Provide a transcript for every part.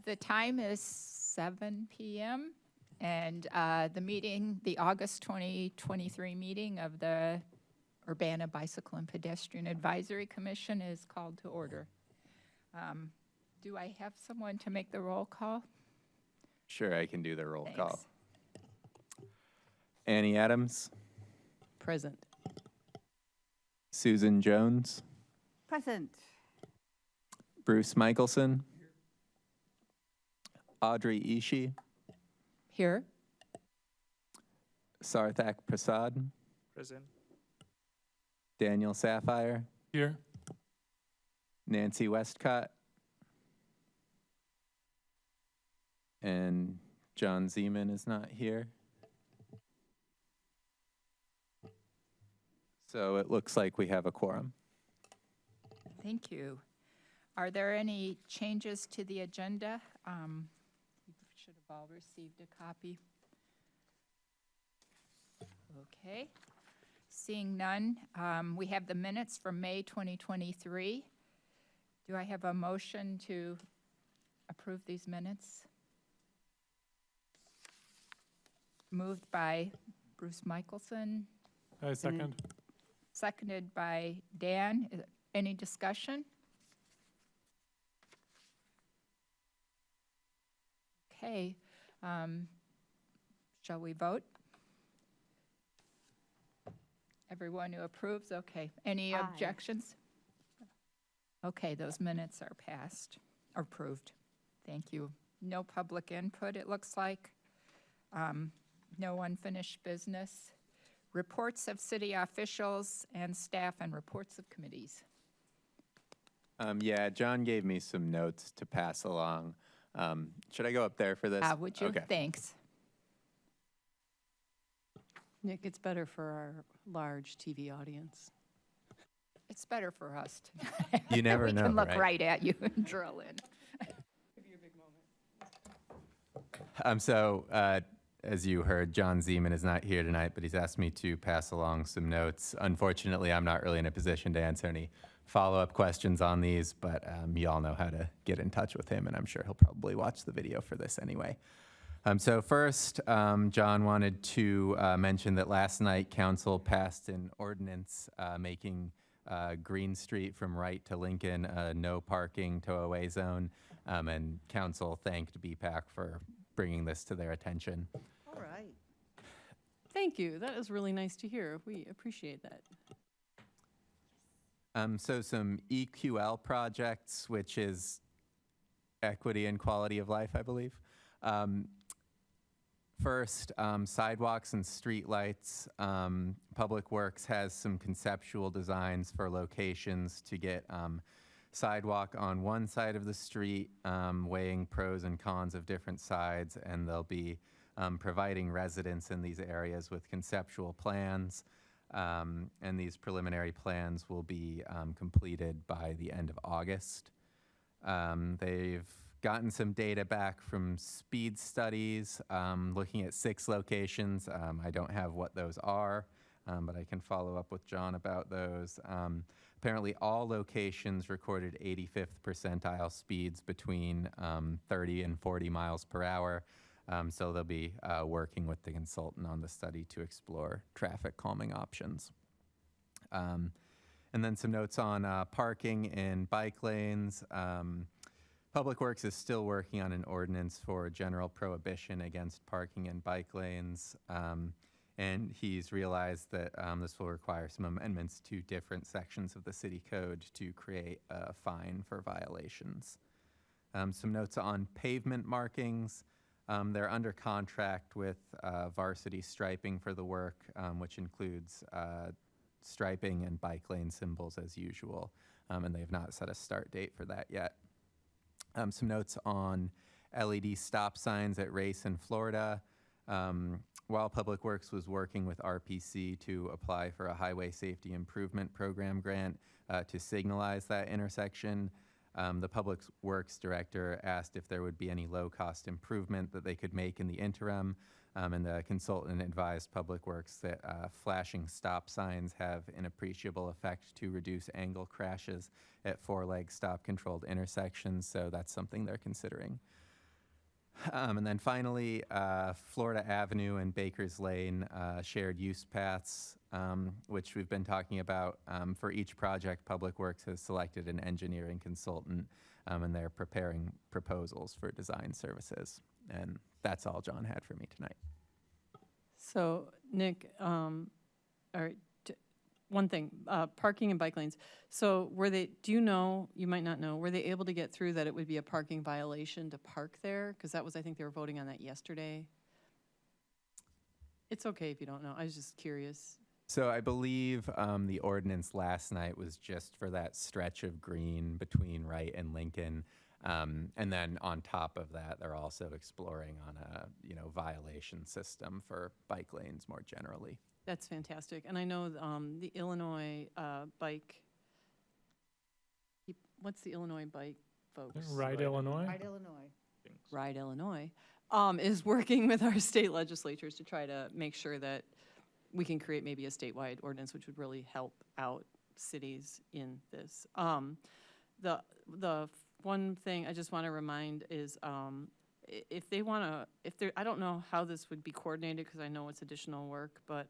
The time is 7 p.m. and the meeting, the August 2023 meeting of the Urbana Bicycle and Pedestrian Advisory Commission is called to order. Do I have someone to make the roll call? Sure, I can do the roll Thanks. call. Annie Adams, Present. Susan Jones, Present. Bruce Michelson, Audrey Ishii, Here. Sarthak Prasad, Present. Daniel Sapphire, Here. Nancy Westcott, and John Zeman is not here. So it looks like we have a quorum. Thank you. Are there any changes to the agenda? You should have all received a copy. Okay. Seeing none, we have the minutes from May 2023. Do I have a motion to approve these minutes? Moved by Bruce Michelson, I second. seconded by Dan. Any discussion? Okay. Shall we vote? Everyone who approves? Okay. Any Aye. objections? Okay, those minutes are passed, or approved. Thank you. No public input, it looks like. No unfinished business. Reports of city officials and staff and reports of committees. Yeah, John gave me some notes to pass along. Should I go up there for this? Would you? Okay. Thanks. Nick, it's better for our large TV audience. It's better for us to. You never we know, can look right? right at you and drill in. As you heard, John Zeman is not here tonight, but he's asked me to pass along some notes. Unfortunately, I'm not really in a position to answer any follow-up questions on these, but you all know how to get in touch with him, and I'm sure he'll probably watch the video for this anyway. So first, John wanted to mention that last night, council passed an ordinance making Green Street from Wright to Lincoln a no parking tow-away zone, and council thanked BPAC for bringing this to their attention. All right. Thank you. That is really nice to hear. We appreciate that. So some EQL projects, which is equity and quality of life, I believe. First, sidewalks and streetlights. Public Works has some conceptual designs for locations to get sidewalk on one side of the street, weighing pros and cons of different sides, and they'll be providing residents in these areas with conceptual plans. And these preliminary plans will be completed by the end of August. They've gotten some data back from speed studies, looking at 6 locations. I don't have what those are, but I can follow up with John about those. Apparently all locations recorded 85th percentile speeds between 30 and 40 miles per hour. So they'll be working with the consultant on the study to explore traffic calming options. And then some notes on parking and bike lanes. Public Works is still working on an ordinance for general prohibition against parking in bike lanes. And he's realized that this will require some amendments to different sections of the city code to create a fine for violations. Some notes on pavement markings. They're under contract with Varsity Striping for the work, which includes striping and bike lane symbols as usual, and they've not set a start date for that yet. Some notes on LED stop signs at Race in Florida. While Public Works was working with RPC to apply for a Highway Safety Improvement Program grant to signalize that intersection, the Public Works Director asked if there would be any low-cost improvement that they could make in the interim, and the consultant advised Public Works that flashing stop signs have an appreciable effect to reduce angle crashes at 4-leg stop-controlled intersections, so that's something they're considering. And then finally, Florida Avenue and Baker's Lane shared use paths, which we've been talking about. For each project, Public Works has selected an engineering consultant, and they're preparing proposals for design services. And that's all John had for me tonight. So, Nick, all right, one thing, parking and bike lanes. So were they, do you know, you might not know, were they able to get through that it would be a parking violation to park there? Because that was, I think they were voting on that yesterday. It's okay if you don't know. I was just curious. So I believe the ordinance last night was just for that stretch of green between Wright and Lincoln. And then on top of that, they're also exploring on a, violation system for bike lanes more generally. That's fantastic. And I know the Illinois bike, what's the Illinois bike folks? Ride Illinois? Ride Illinois, is working with our state legislatures to try to make sure that we can create maybe a statewide ordinance, which would really help out cities in this. The one thing I just want to remind is if they want to, I don't know how this would be coordinated because I know it's additional work, but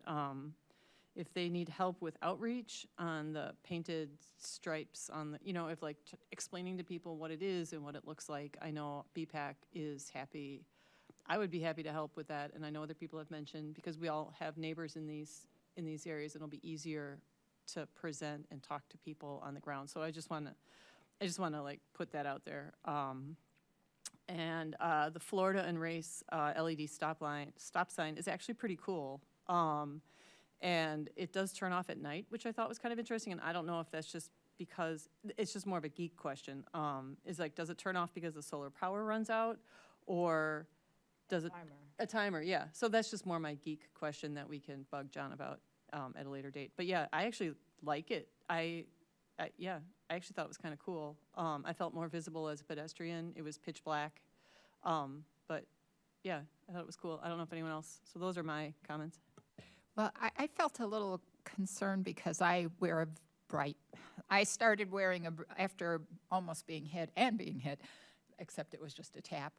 if they need help with outreach on the painted stripes on the, if like explaining to people what it is and what it looks like, I know BPAC is happy. I would be happy to help with that, and I know other people have mentioned, because we all have neighbors in these areas, it'll be easier to present and talk to people on the ground. So I just want to like put that out there. And the Florida and Race LED stop sign is actually pretty cool. And it does turn off at night, which I thought was kind of interesting. And I don't know if that's just because, it's just more of a geek question. Does it turn off because the solar power runs out? Or does it? A timer, yeah. So that's just more my geek question that we can bug John about at a later date. But yeah, I actually like it. I actually thought it was kind of cool. I felt more visible as a pedestrian. It was pitch black. But yeah, I thought it was cool. I don't know if anyone else. So those are my comments. Well, I felt a little concerned because I wear a bright, I started wearing after almost being hit, except it was just a tap,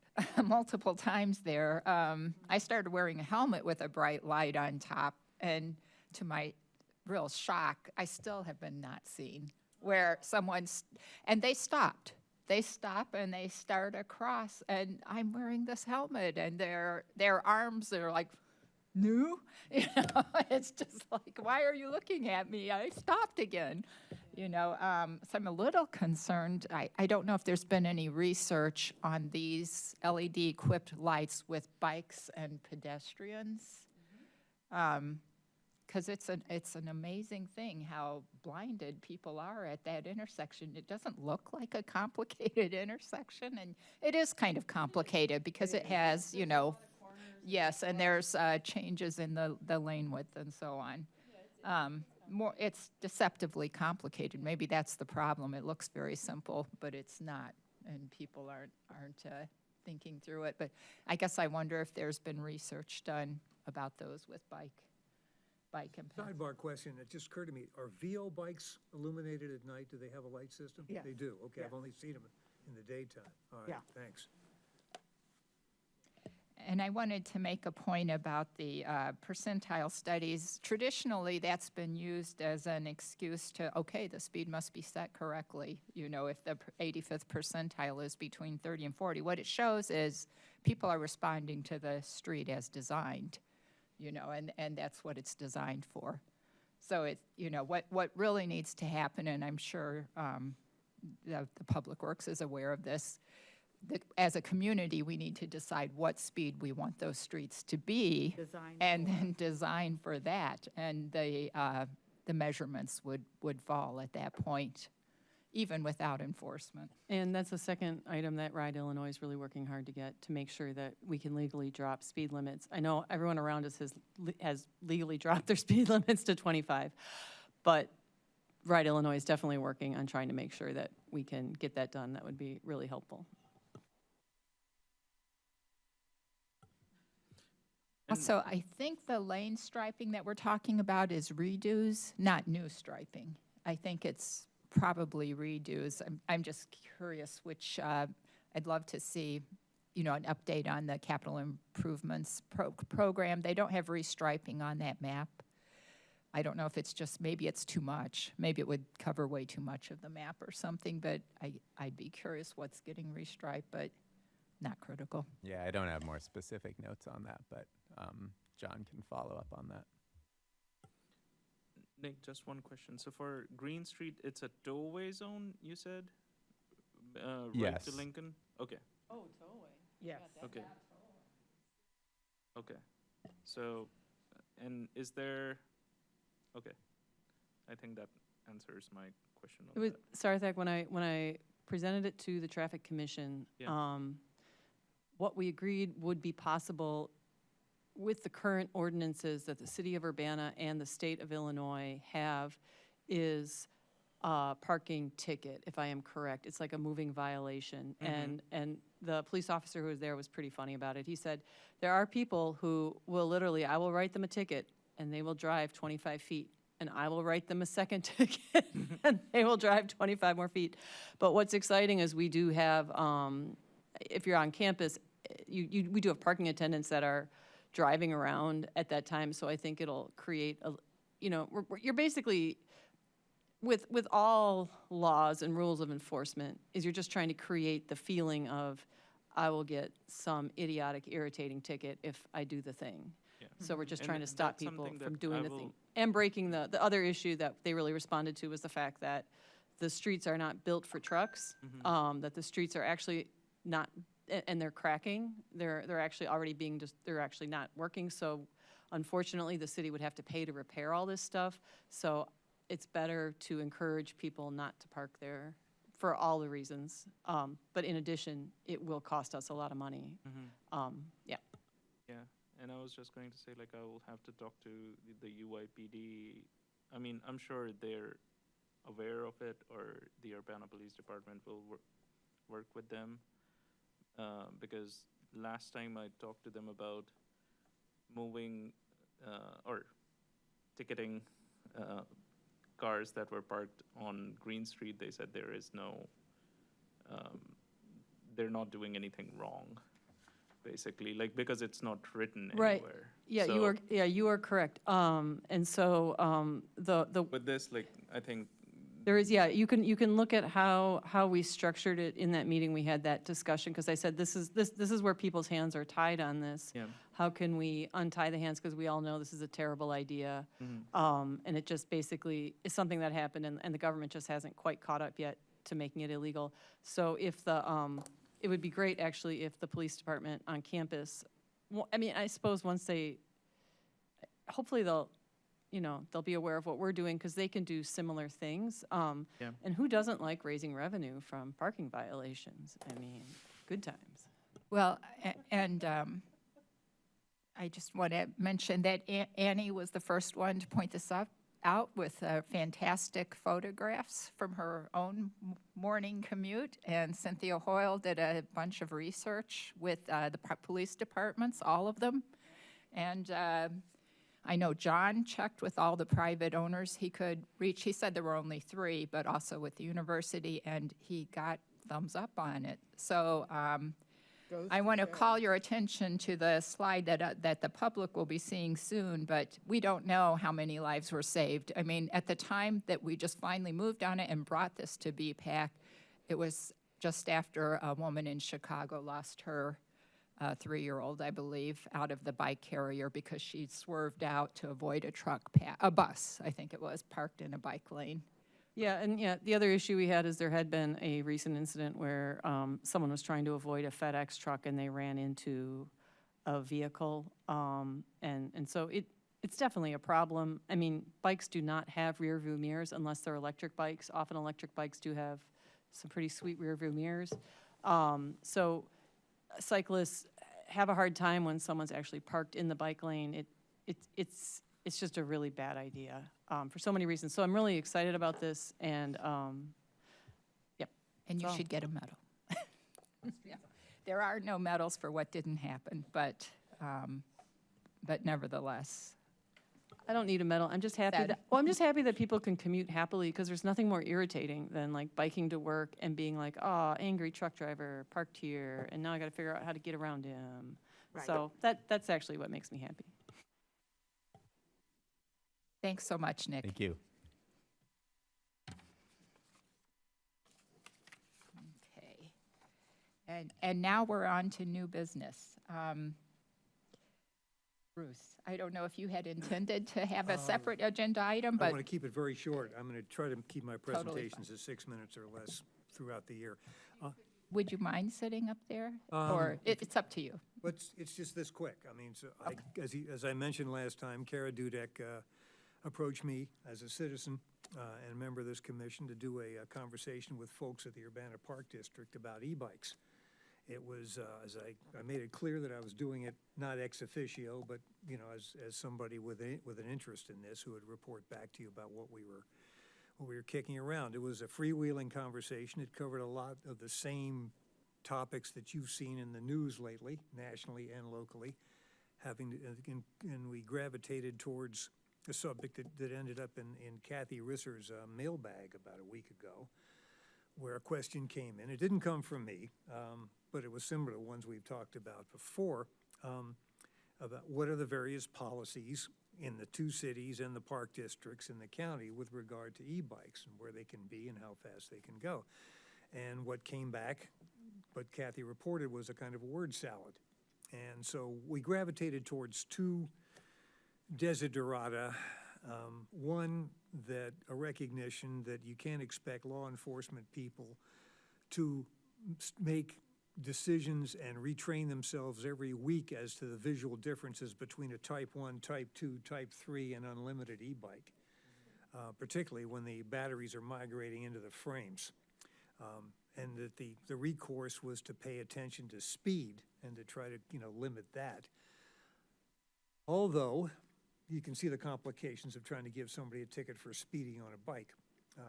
multiple times there. I started wearing a helmet with a bright light on top, and to my real shock, I still have been not seen where and they stopped. They stop and they start across, and I'm wearing this helmet, and their arms are like, no, it's just like, why are you looking at me? I stopped again, so I'm a little concerned. I don't know if there's been any research on these LED-equipped lights with bikes and pedestrians, because it's an amazing thing how blinded people are at that intersection. It doesn't look like a complicated intersection, and it is kind of complicated because it has, yes, and there's changes in the lane width and so on. It's deceptively complicated. Maybe that's the problem. It looks very simple, but it's not, and people aren't thinking through it. But I guess I wonder if there's been research done about those with bike impact. Sidebar question, it just occurred to me, are VO bikes illuminated at night? Do they have a light system? Yeah. They do, okay, Yeah. I've only seen them in the daytime. All right, Yeah. thanks. And I wanted to make a point about the percentile studies. Traditionally, that's been used as an excuse to, okay, the speed must be set correctly. If the 85th percentile is between 30 and 40, what it shows is people are responding to the street as designed, and that's what it's designed for. So it, what really needs to happen, and I'm sure the Public Works is aware of this, as a community, we need to decide what speed we want those streets to be, and then design for that. And the measurements would fall at that point, even without enforcement. And that's the second item that Ride Illinois is really working hard to get, to make sure that we can legally drop speed limits. I know everyone around us has legally dropped their speed limits to 25, but Ride Illinois is definitely working on trying to make sure that we can get that done. That would be really helpful. Also, I think the lane striping that we're talking about is redos, not new striping. I think it's probably redos. I'm just curious which, I'd love to see an update on the capital improvements program. They don't have restriping on that map. I don't know if it's just, maybe it's too much. Maybe it would cover way too much of the map or something, but I'd be curious what's getting restriped, but not critical. Yeah, I don't have more specific notes on that, but John can follow up on that. Nick, just one question. So for Green Street, it's a tow-away zone, you said? Right Yes. to Lincoln? Okay, Oh, tow-away. Yes. okay. Okay. So, and is there, okay. I think that answers my question It on was, that. Sarthak, when I presented it to the Traffic Commission, Yeah. what we agreed would be possible with the current ordinances that the city of Urbana and the state of Illinois have is a parking ticket, if I am correct. It's like a moving violation. And the police officer who was there was pretty funny about it. He said, there are people who will literally, I will write them a ticket, and they will drive 25 feet. And I will write them a second ticket, and they will drive 25 more feet. But what's exciting is we do have, if you're on campus, we do have parking attendants that are driving around at that time, so I think it'll create a, you're basically, with all laws and rules of enforcement, is you're just trying to create the feeling of, I will get some idiotic, irritating ticket if I do the thing. Yeah. So we're just And trying to stop that's people something from that doing I the thing. will- And breaking the other issue that they really responded to was the fact that the streets are not built for trucks, that the streets are actually not, and they're cracking. They're actually already they're actually not working. So unfortunately, the city would have to pay to repair all this stuff. So it's better to encourage people not to park there for all the reasons. But in addition, it will cost us a lot of money. Yeah. Yeah, and I was just going to say, like, I will have to talk to the UYPD. I mean, I'm sure they're aware of it, or the Urbana Police Department will work with them. Because last time I talked to them about moving or ticketing cars that were parked on Green Street, they said there is no, they're not doing anything wrong, basically, like, because it's not written Right. anywhere. Yeah, So you are correct. And so the with this, like, I think, there is, yeah, you can look at how we structured it in that meeting. We had that discussion, because I said, this is where people's hands are tied on this. yeah. How can we untie the hands, because we all know this is a terrible idea. And it just basically is something that happened, and the government just hasn't quite caught up yet to making it illegal. So if it would be great, actually, if the police department on campus, I mean, I suppose once hopefully they'll be aware of what we're doing, because they can do similar things. Yeah. And who doesn't like raising revenue from parking violations? I mean, good times. Well, and I just want to mention that Annie was the first one to point this out with fantastic photographs from her own morning commute, and Cynthia Hoyle did a bunch of research with the police departments, all of them, and I know John checked with all the private owners he could reach. He said there were only 3, but also with the university, and he got thumbs up on it. So I want to call your attention to the slide that the public will be seeing soon, but we don't know how many lives were saved. I mean, at the time that we just finally moved on it and brought this to BPAC, it was just after a woman in Chicago lost her 3-year-old, I believe, out of the bike carrier because she swerved out to avoid a bus, I think it was, parked in a bike lane. Yeah, and the other issue we had is there had been a recent incident where someone was trying to avoid a FedEx truck, and they ran into a vehicle. And so it's definitely a problem. I mean, bikes do not have rear view mirrors unless they're electric bikes. Often electric bikes do have some pretty sweet rear view mirrors. So cyclists have a hard time when someone's actually parked in the bike lane. It's just a really bad idea for so many reasons. So I'm really excited about this, and yep. And you So- should get a medal. Yeah. There are no medals for what didn't happen, but nevertheless, I don't need a medal. I'm just happy Said. that, well, I'm just happy that people can commute happily, because there's nothing more irritating than like biking to work and being like, oh, angry truck driver parked here, and now I got to figure out how to get around him. Right. So that's actually what makes me happy. Thanks so much, Nick. Thank you. Okay. And now we're on to new business. Bruce, I don't know if you had intended to have a separate agenda item, I but want to keep it very short. I'm going to try to keep my Totally fine. presentations at 6 minutes or less throughout the year. would you mind sitting up there? Or it's up to you. But it's just this quick. I mean, so as I mentioned last time, Kara Dudek approached me as a citizen and a member of this commission to do a conversation with folks at the Urbana Park District about e-bikes. It was, as I made it clear that I was doing it not ex officio, but, you know, as somebody with an interest in this who would report back to you about what we were kicking around. It was a freewheeling conversation. It covered a lot of the same topics that you've seen in the news lately, nationally and locally, and we gravitated towards a subject that ended up in Kathy Risser's mailbag about a week ago, where a question came in. It didn't come from me, but it was similar to ones we've talked about before, about what are the various policies in the two cities and the park districts in the county with regard to e-bikes and where they can be and how fast they can go. And what came back, what Kathy reported, was a kind of word salad. And so we gravitated towards two desiderata. One, that a recognition that you can't expect law enforcement people to make decisions and retrain themselves every week as to the visual differences between a Type 1, Type 2, Type 3, and unlimited e-bike, particularly when the batteries are migrating into the frames. And that the recourse was to pay attention to speed and to try to, you know, limit that. Although, you can see the complications of trying to give somebody a ticket for speeding on a bike,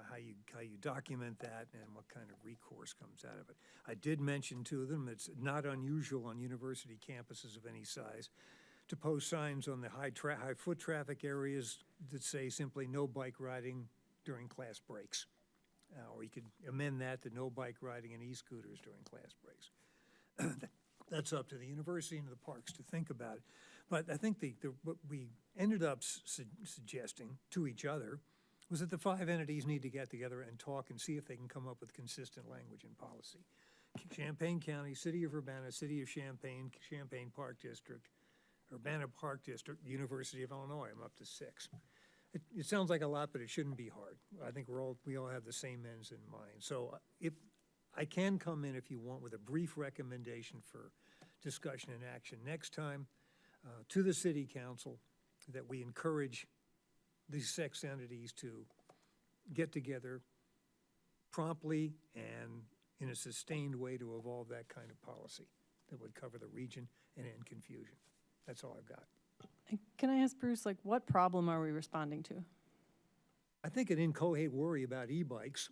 how you document that and what kind of recourse comes out of it. I did mention to them it's not unusual on university campuses of any size to post signs on the high foot traffic areas that say simply no bike riding during class breaks. Or you could amend that to no bike riding and e-scooters during class breaks. That's up to the university and the parks to think about it. But I think what we ended up suggesting to each other was that the five entities need to get together and talk and see if they can come up with consistent language and policy. Champaign County, City of Urbana, City of Champaign, Champaign Park District, Urbana Park District, University of Illinois. I'm up to 6. It sounds like a lot, but it shouldn't be hard. I think we all have the same ends in mind. So if I can come in, if you want, with a brief recommendation for discussion and action next time to the City Council, that we encourage these 6 entities to get together promptly and in a sustained way to evolve that kind of policy that would cover the region and end confusion. That's all I've got. And can I ask Bruce, like, what problem are we responding to? I think an inchoate worry about e-bikes.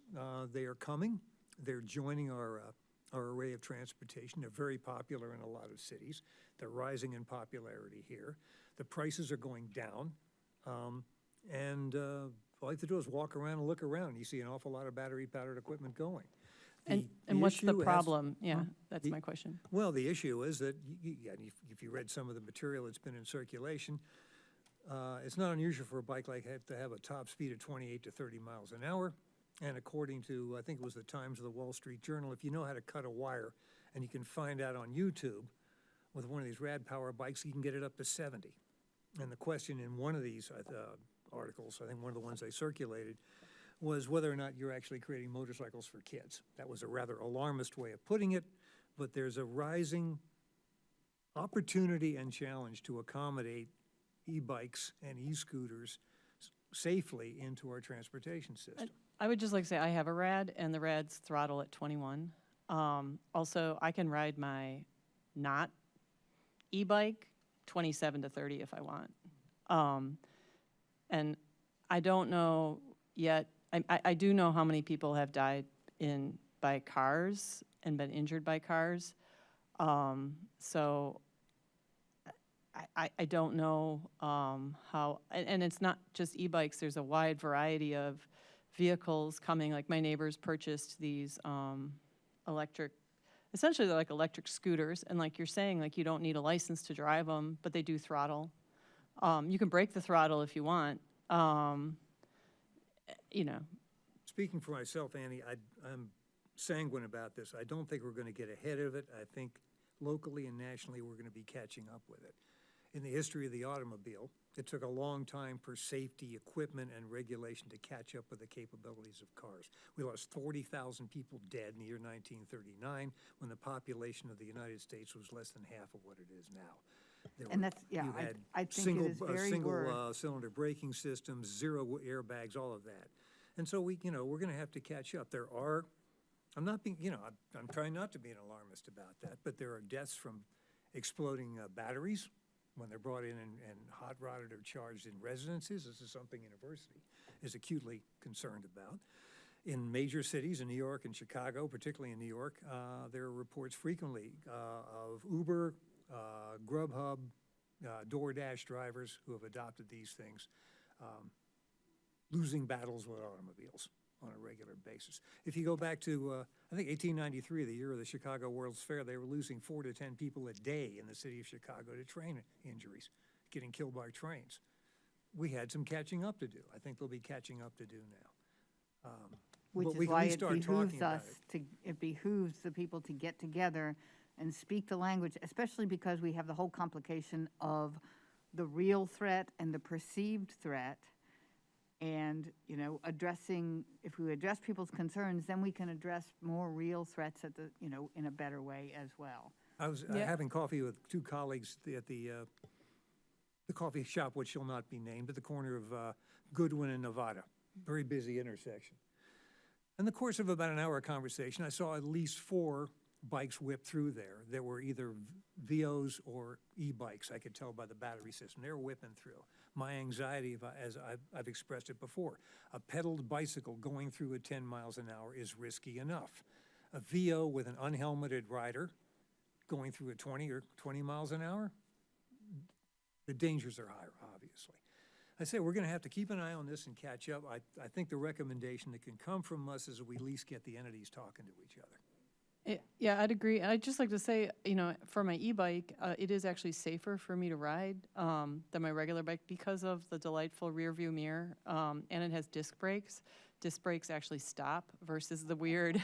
They are coming. They're joining our array of transportation. They're very popular in a lot of cities. They're rising in popularity here. The prices are going down. All you have to do is walk around and look around. You see an awful lot of battery-powered equipment going. And what's the problem? Yeah, that's my question. Well, the issue is that, if you read some of the material that's been in circulation, it's not unusual for a bike like that to have a top speed of 28 to 30 miles an hour. And according to, I think it was the Times of the Wall Street Journal, if you know how to cut a wire, and you can find out on YouTube, with one of these rad power bikes, you can get it up to 70. And the question in one of these articles, I think one of the ones they circulated, was whether or not you're actually creating motorcycles for kids. That was a rather alarmist way of putting it, but there's a rising opportunity and challenge to accommodate e-bikes and e-scooters safely into our transportation system. I would just like to say I have a rad, and the rad's throttle at 21. Also, I can ride my not e-bike 27 to 30 if I want. And I don't know yet. I do know how many people have died by cars and been injured by cars. So I don't know how, and it's not just e-bikes, there's a wide variety of vehicles coming, like my neighbors purchased these electric, essentially they're like electric scooters, and like you're saying, like you don't need a license to drive them, but they do throttle. You can break the throttle if you want, you know. Speaking for myself, Annie, I'm sanguine about this. I don't think we're going to get ahead of it. I think locally and nationally, we're going to be catching up with it. In the history of the automobile, it took a long time for safety, equipment, and regulation to catch up with the capabilities of cars. We lost 40,000 people dead in the year 1939, when the population of the United States was less than half of what it is now. And that's, yeah, You had I think it is very worth. single cylinder braking systems, zero airbags, all of that. And so we're going to have to catch up. I'm not being, I'm trying not to be an alarmist about that, but there are deaths from exploding batteries when they're brought in and hot rodded or charged in residences. This is something university is acutely concerned about. In major cities, in New York and Chicago, particularly in New York, there are reports frequently of Uber, Grubhub, DoorDash drivers who have adopted these things, losing battles with automobiles on a regular basis. If you go back to, I think 1893, the year of the Chicago World's Fair, they were losing 4 to 10 people a day in the city of Chicago to train injuries, getting killed by trains. We had some catching up to do. I think there'll be catching up to do now. Which but we is can why at least it start behooves talking about us it behooves the people to get together and speak the language, especially because we have the whole complication of the real threat and the perceived threat. And, if we address people's concerns, then we can address more real threats in a better way as well. I was Yeah. having coffee with 2 colleagues at the coffee shop, which shall not be named, at the corner of Goodwin and Nevada. Very busy intersection. In the course of about an hour conversation, I saw at least 4 bikes whip through there. There were either VOs or e-bikes. I could tell by the battery system. They were whipping through. My anxiety, as I've expressed it before, a pedaled bicycle going through at 10 miles an hour is risky enough. A VO with an unhelmeted rider going through at 20 miles an hour, the dangers are higher, obviously. I say we're going to have to keep an eye on this and catch up. I think the recommendation that can come from us is that we at least get the entities talking to each other. Yeah, I'd agree. I'd just like to say, for my e-bike, it is actually safer for me to ride than my regular bike because of the delightful rear view mirror, and it has disc brakes. Disc brakes actually stop versus the weird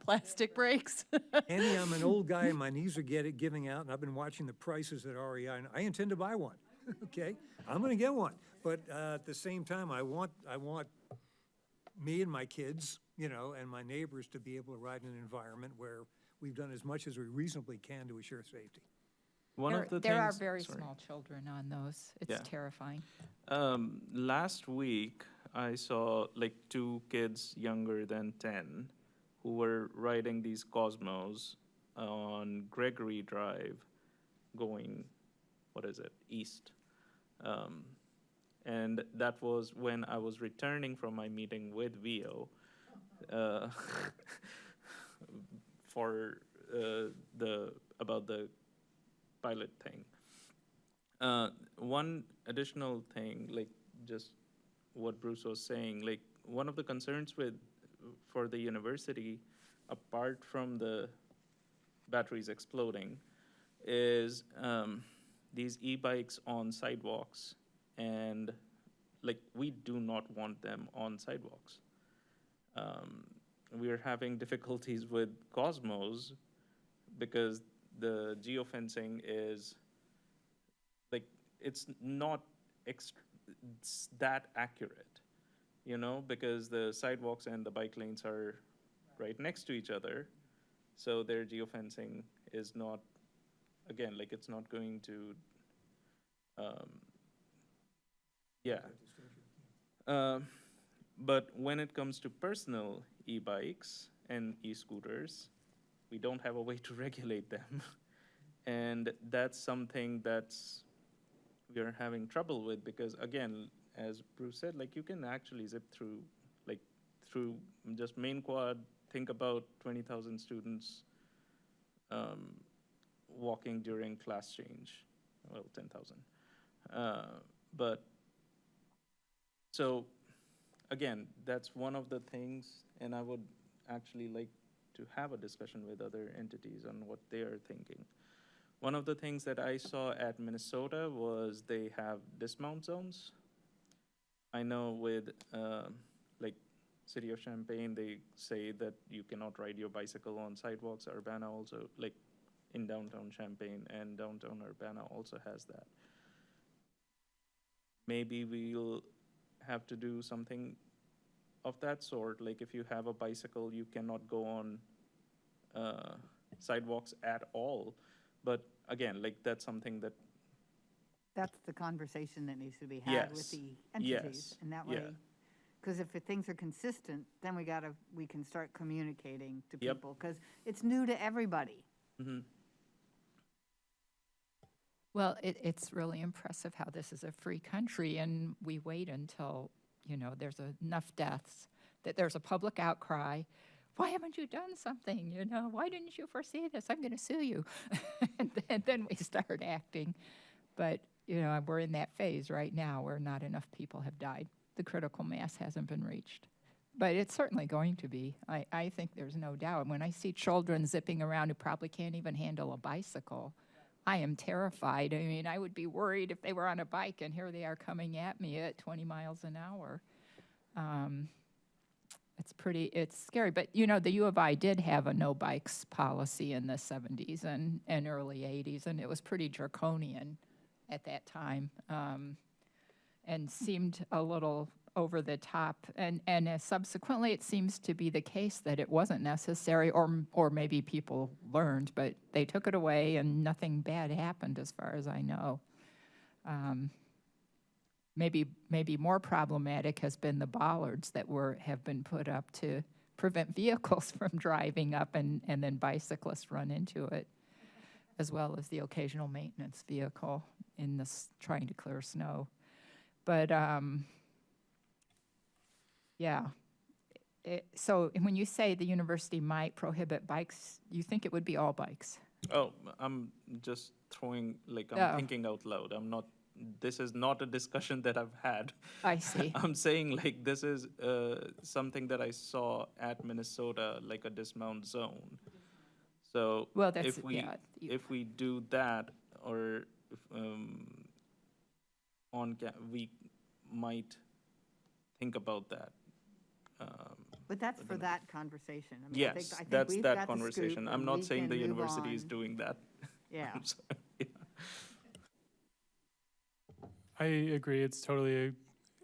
plastic brakes. Andy, I'm an old guy and my knees are giving out, and I've been watching the prices at REI, and I intend to buy one. Okay, I'm going to get one, but at the same time, I want me and my kids, and my neighbors to be able to ride in an environment where we've done as much as we reasonably can to assure safety. One of the There are things- very sorry. small children on those. It's Yeah. terrifying. Last week, I saw like 2 kids younger than 10 who were riding these Cosmos on Gregory Drive going, east. And that was when I was returning from my meeting with VO for about the pilot thing. One additional thing, like just what Bruce was saying, like one of the concerns for the university, apart from the batteries exploding, is these e-bikes on sidewalks, and like we do not want them on sidewalks. We're having difficulties with Cosmos because the geofencing is like it's not it's that accurate, because the sidewalks and the bike lanes are right next to each other, so their geofencing is not, again, like it's not going to, but when it comes to personal e-bikes and e-scooters, we don't have a way to regulate them. And that's something we're having trouble with because, again, as Bruce said, like you can actually zip through just main quad, think about 20,000 students walking during class change. well, 10,000. But, so, again, that's one of the things, and I would actually like to have a discussion with other entities on what they are thinking. One of the things that I saw at Minnesota was they have dismount zones. I know with, like, City of Champaign, they say that you cannot ride your bicycle on sidewalks. Urbana also, like, in downtown Champaign, and downtown Urbana also has that. Maybe we'll have to do something of that sort. Like, if you have a bicycle, you cannot go on sidewalks at all. But again, like, that's something that, That's the conversation that needs to be had with Yes, the entities. yes, And that yeah. way, because if the things are consistent, then we can start communicating to Yep. people, because it's new to everybody. mhm. Well, it's really impressive how this is a free country, and we wait until, there's enough deaths, that there's a public outcry. Why haven't you done something, Why didn't you foresee this? I'm going to sue you. And then we start acting. But, we're in that phase right now where not enough people have died. The critical mass hasn't been reached. But it's certainly going to be. I think there's no doubt. When I see children zipping around who probably can't even handle a bicycle, I am terrified. I mean, I would be worried if they were on a bike and here they are coming at me at 20 miles an hour. It's scary. But, the U of I did have a no bikes policy in the 70s and early 80s, and it was pretty draconian at that time, and seemed a little over the top. And subsequently, it seems to be the case that it wasn't necessary, or maybe people learned, but they took it away and nothing bad happened as far as I know. Maybe more problematic has been the bollards that have been put up to prevent vehicles from driving up and then bicyclists run into it, as well as the occasional maintenance vehicle in this trying to clear snow. But yeah. So when you say the university might prohibit bikes, you think it would be all bikes? Oh, I'm just throwing, like, I'm Oh. thinking out loud. This is not a discussion that I've had. I see. I'm saying, like, this is something that I saw at Minnesota, like a dismount zone. So Well, that's, if we, yeah. if we do that, or if, we might think about that. But that's for that conversation. I mean, I Yes, think that's we've that got the conversation. scoop I'm and not we saying can the move university is on. doing that. Yeah. I'm sorry. Yeah. I agree. It's totally,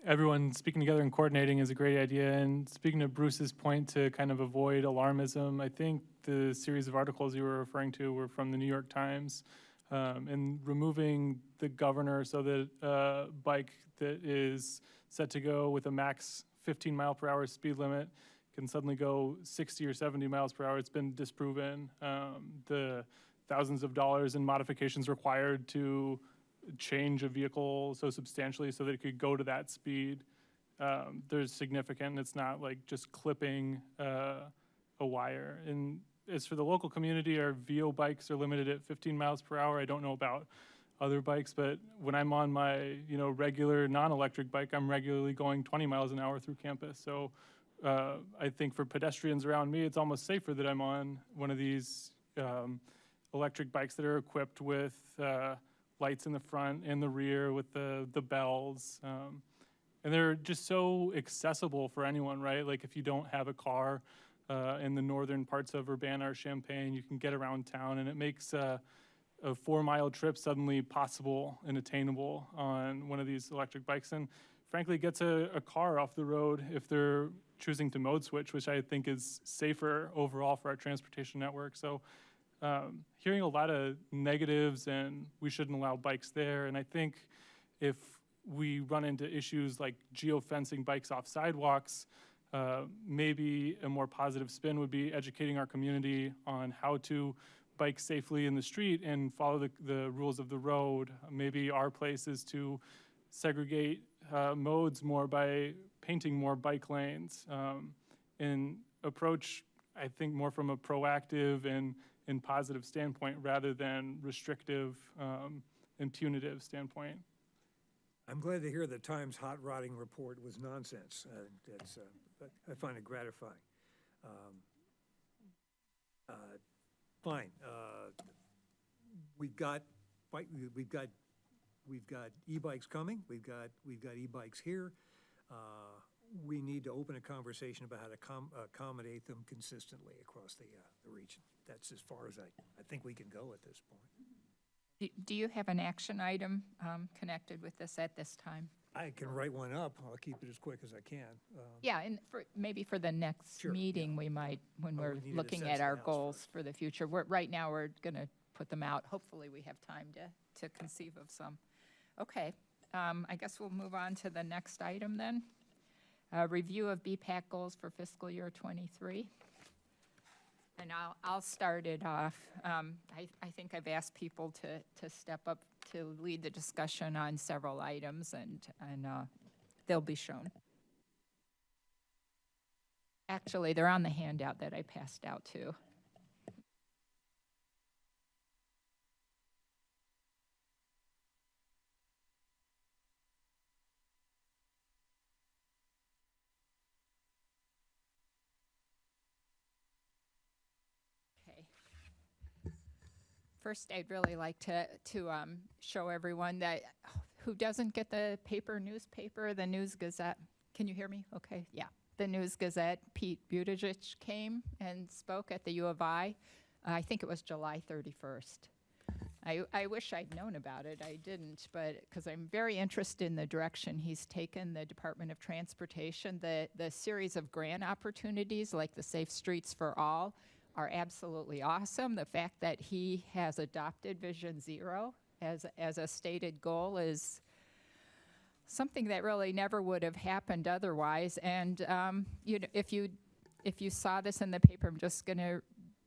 everyone speaking together and coordinating is a great idea. And speaking to Bruce's point to kind of avoid alarmism, I think the series of articles you were referring to were from the New York Times. And removing the governor so that a bike that is set to go with a max 15 mile per hour speed limit can suddenly go 60 or 70 miles per hour. It's been disproven. The thousands of dollars in modifications required to change a vehicle so substantially so that it could go to that speed, there's significant. It's not like just clipping a wire. And as for the local community, our VO bikes are limited at 15 miles per hour. I don't know about other bikes, but when I'm on my regular non-electric bike, I'm regularly going 20 miles an hour through campus. So I think for pedestrians around me, it's almost safer that I'm on one of these electric bikes that are equipped with lights in the front and the rear with the bells. And they're just so accessible for anyone, right? Like if you don't have a car in the northern parts of Urbana or Champaign, you can get around town, and it makes a 4-mile trip suddenly possible and attainable on one of these electric bikes. And frankly, gets a car off the road if they're choosing to mode switch, which I think is safer overall for our transportation network. So hearing a lot of negatives and we shouldn't allow bikes there. And I think if we run into issues like geofencing bikes off sidewalks, maybe a more positive spin would be educating our community on how to bike safely in the street and follow the rules of the road. Maybe our place is to segregate modes more by painting more bike lanes, and approach, I think, more from a proactive and positive standpoint rather than restrictive and punitive standpoint. I'm glad to hear the Times hot rodding report was nonsense. I find it gratifying. Fine. We've got e-bikes coming. We've got e-bikes here. We need to open a conversation about how to accommodate them consistently across the region. That's as far as I think we can go at this point. Do you have an action item connected with this at this time? I can write one up. I'll keep it as quick as I can. Yeah, and maybe for the next Sure, meeting, we might, when Oh, we're we need to looking assess at the our house goals first. for the future. Right now, we're going to put them out. Hopefully, we have time to conceive of some. Okay, I guess we'll move on to the next item then. Review of BPAC goals for fiscal year '23. And I'll start it off. I think I've asked people to step up to lead the discussion on several items, and they'll be shown. Actually, they're on the handout that I passed out too. Okay. First, I'd really like to show everyone that who doesn't get the newspaper, the News Gazette. Can you hear me? Okay, yeah. The News Gazette, Pete Buttigieg came and spoke at the U of I. I think it was July 31st. I wish I'd known about it. I didn't, but because I'm very interested in the direction he's taken the Department of Transportation. The series of grant opportunities like the Safe Streets for All are absolutely awesome. The fact that he has adopted Vision Zero as a stated goal is something that really never would have happened otherwise. And you know, if you saw this in the paper, I'm just going to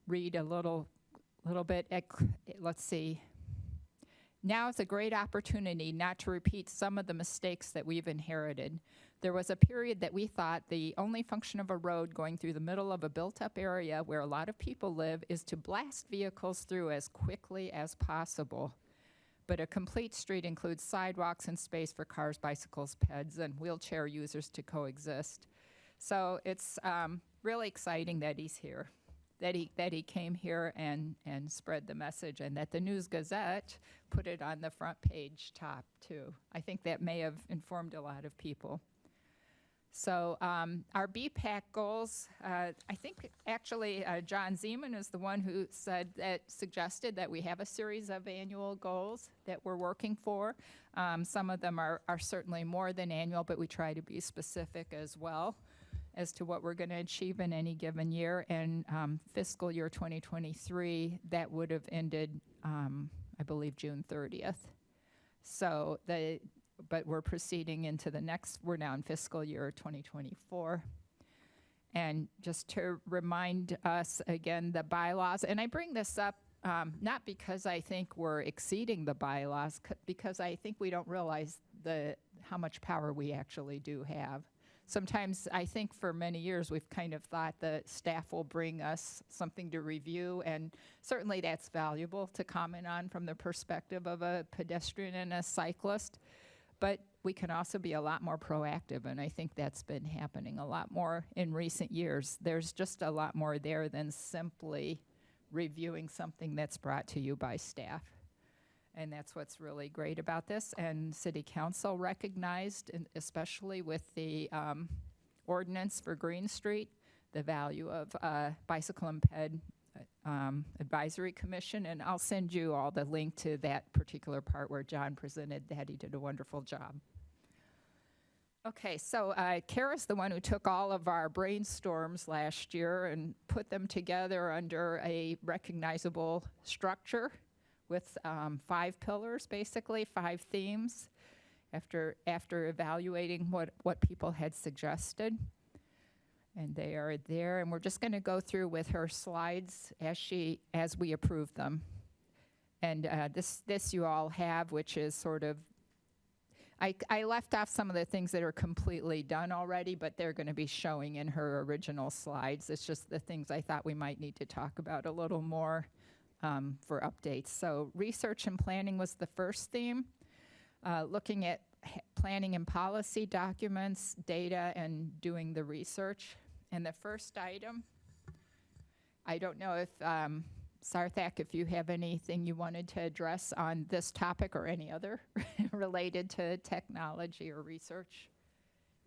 read a little bit. Let's see. Now is a great opportunity not to repeat some of the mistakes that we've inherited. There was a period that we thought the only function of a road going through the middle of a built-up area where a lot of people live is to blast vehicles through as quickly as possible. But a complete street includes sidewalks and space for cars, bicycles, peds, and wheelchair users to coexist. So it's really exciting that he's here, that he came here and spread the message, and that the News Gazette put it on the front page top too. I think that may have informed a lot of people. So our BPAC goals, I think actually John Zeman is the one who suggested that we have a series of annual goals that we're working for. Some of them are certainly more than annual, but we try to be specific as well as to what we're going to achieve in any given year. And fiscal year 2023, that would have ended, I believe, June 30th. So but we're proceeding into we're now in fiscal year 2024. And just to remind us again, the bylaws, and I bring this up not because I think we're exceeding the bylaws, because I think we don't realize how much power we actually do have. Sometimes I think for many years we've kind of thought the staff will bring us something to review, and certainly that's valuable to comment on from the perspective of a pedestrian and a cyclist. But we can also be a lot more proactive, and I think that's been happening a lot more in recent years. There's just a lot more there than simply reviewing something that's brought to you by staff. And that's what's really great about this. And City Council recognized, especially with the ordinance for Green Street, the value of Bicycle and Ped Advisory Commission, and I'll send you all the link to that particular part where John presented that. He did a wonderful job. Okay, so Kara's the one who took all of our brainstorms last year and put them together under a recognizable structure with 5 pillars, basically 5 themes, after evaluating what people had suggested. And they are there, and we're just going to go through with her slides as we approve them. And this you all have, which is sort of, I left off some of the things that are completely done already, but they're going to be showing in her original slides. It's just the things I thought we might need to talk about a little more, for updates. So research and planning was the first theme, looking at planning and policy documents, data, and doing the research. And the first item, I don't know if, Sarthak, if you have anything you wanted to address on this topic or any other related to technology or research?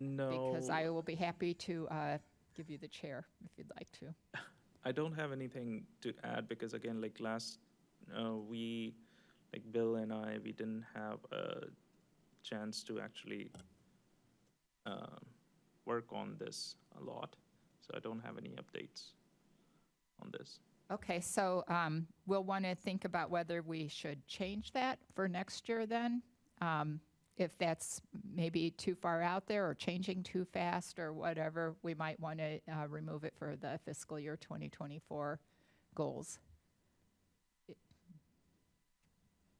No. Because I will be happy to give you the chair if you'd like to. I don't have anything to add because again, like we, like Bill and I, we didn't have a chance to actually work on this a lot. So I don't have any updates on this. Okay, so we'll want to think about whether we should change that for next year then. If that's maybe too far out there or changing too fast or whatever, we might want to remove it for the fiscal year 2024 goals.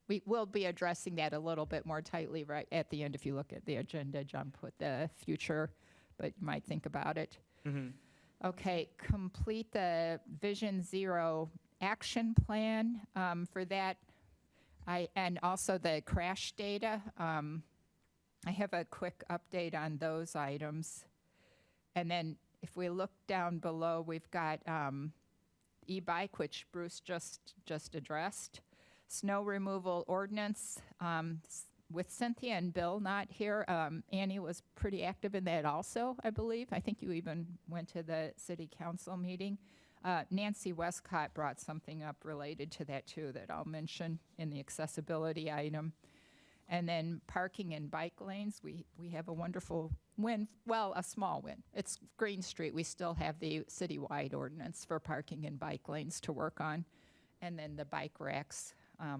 We will be addressing that a little bit more tightly right at the end if you look at the agenda, jump with the future, but you might think about it. Mm-hmm. Okay, complete the Vision Zero action plan. For that, and also the crash data. I have a quick update on those items. And then if we look down below, we've got e-bike, which Bruce just addressed. Snow removal ordinance, with Cynthia and Bill not here. Annie was pretty active in that also, I believe. I think you even went to the city council meeting. Nancy Westcott brought something up related to that too that I'll mention in the accessibility item. And then parking and bike lanes, we have a wonderful win, well, a small win. It's Green Street. We still have the citywide ordinance for parking and bike lanes to work on. And then the bike racks, I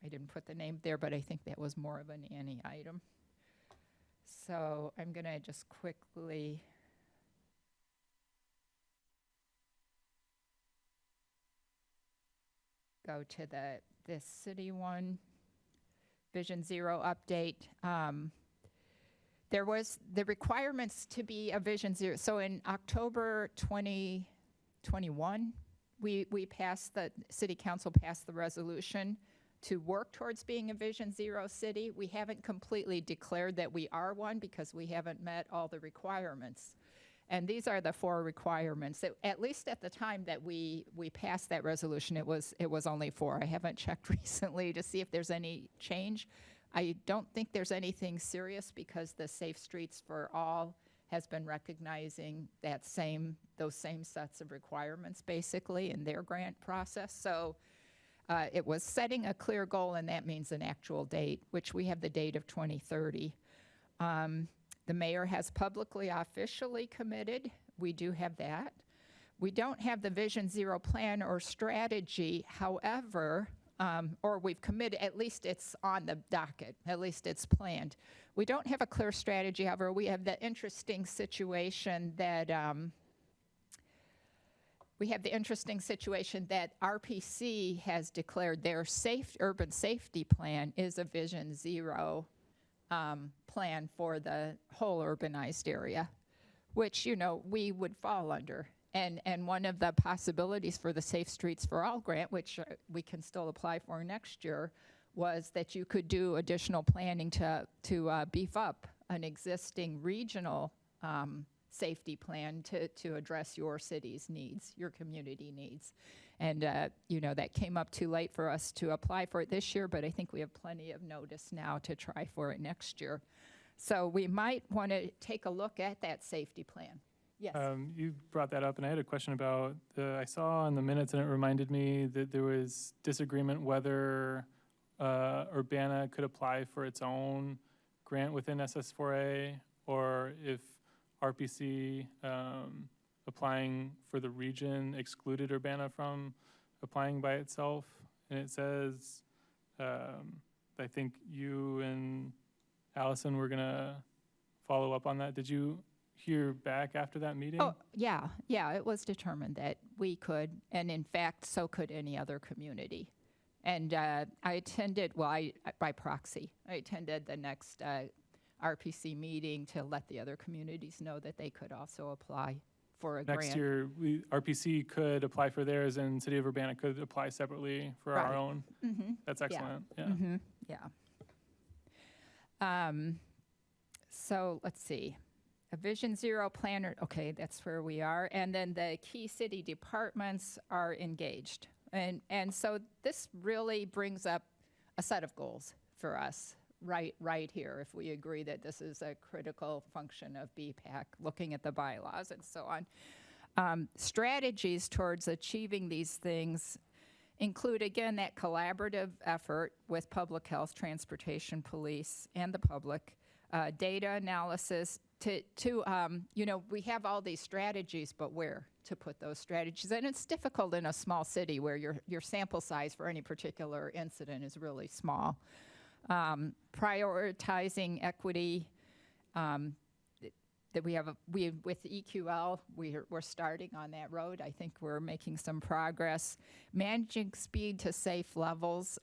didn't put the name there, but I think that was more of an Annie item. So I'm going to just quickly go to the city one. Vision Zero update. There was the requirements to be a Vision Zero. So in October 2021, we passed, the city council passed the resolution to work towards being a Vision Zero city. We haven't completely declared that we are one because we haven't met all the requirements. And these are the 4 requirements. At least at the time that we passed that resolution, it was only 4. I haven't checked recently to see if there's any change. I don't think there's anything serious because the Safe Streets for All has been recognizing those same sets of requirements basically in their grant process. So it was setting a clear goal, and that means an actual date, which we have the date of 2030. The mayor has publicly officially committed. We do have that. We don't have the Vision Zero plan or strategy, however, or we've committed, at least it's on the docket, at least it's planned. We don't have a clear strategy, however, we have the interesting situation that RPC has declared their urban safety plan is a Vision Zero plan for the whole urbanized area, which, we would fall under. And one of the possibilities for the Safe Streets for All grant, which we can still apply for next year, was that you could do additional planning to beef up an existing regional safety plan to address your city's needs, your community needs. And, that came up too late for us to apply for it this year, but I think we have plenty of notice now to try for it next year. So we might want to take a look at that safety plan. Yes. You brought that up, and I had a question about, I saw in the minutes, and it reminded me that there was disagreement whether Urbana could apply for its own grant within SS4A, or if RPC applying for the region excluded Urbana from applying by itself. And it says, I think you and Allison were gonna follow up on that. Did you hear back after that meeting? Oh, yeah, it was determined that we could, and in fact, so could any other community. And I attended, by proxy, I attended the next RPC meeting to let the other communities know that they could also apply. for a grant. Next year, RPC could apply for theirs, and City of Urbana could apply separately for our Right. own. That's excellent, yeah. Yeah. So let's see. A Vision Zero planner, okay, that's where we are. And then the key city departments are engaged. And so this really brings up a set of goals for us right here, if we agree that this is a critical function of BPAC, looking at the bylaws and so on. Strategies towards achieving these things include, again, that collaborative effort with public health, transportation, police, and the public, data analysis we have all these strategies, but where to put those strategies? And it's difficult in a small city where your sample size for any particular incident is really small. Prioritizing equity, that with EQL, we're starting on that road. I think we're making some progress. Managing speed to safe levels.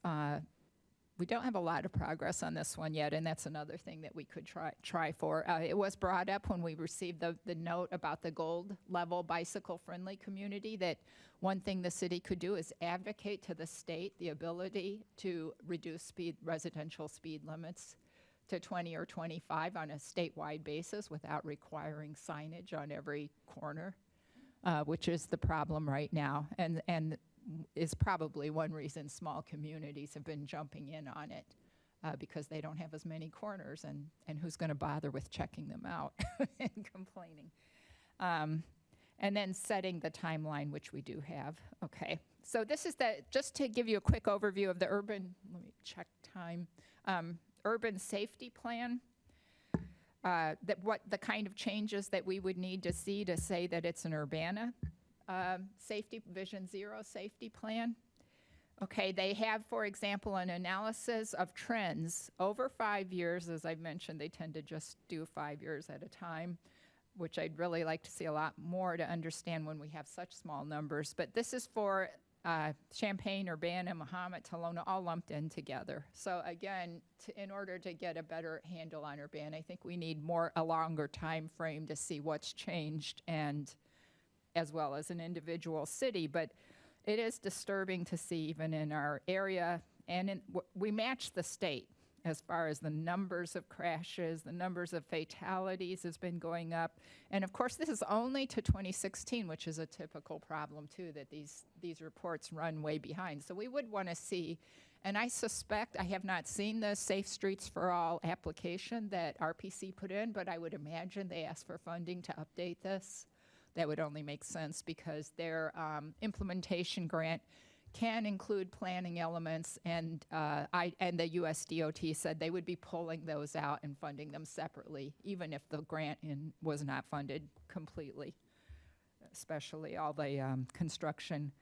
We don't have a lot of progress on this one yet, and that's another thing that we could try for. It was brought up when we received the note about the gold level bicycle-friendly community, that one thing the city could do is advocate to the state the ability to reduce residential speed limits to 20 or 25 on a statewide basis without requiring signage on every corner, which is the problem right now. And is probably one reason small communities have been jumping in on it, because they don't have as many corners, and who's going to bother with checking them out and complaining. And then setting the timeline, which we do have. Okay, so this is just to give you a quick overview of the let me check time, urban safety plan. What the kind of changes that we would need to see to say that it's an Urbana Vision Zero safety plan. Okay, they have, for example, an analysis of trends over 5 years. As I've mentioned, they tend to just do 5 years at a time, which I'd really like to see a lot more to understand when we have such small numbers. But this is for Champaign, Urbana, Mahomet, Kelowna, all lumped in together. So again, in order to get a better handle on Urbana, I think we need a longer time frame to see what's changed, and as well as an individual city. But it is disturbing to see, even in our area, and we match the state as far as the numbers of crashes, the numbers of fatalities has been going up. And of course, this is only to 2016, which is a typical problem too, that these reports run way behind. So we would want to see, and I suspect, I have not seen the Safe Streets for All application that RPC put in, but I would imagine they asked for funding to update this. That would only make sense because their implementation grant can include planning elements, and the US DOT said they would be pulling those out and funding them separately, even if the grant was not funded completely, especially all the construction.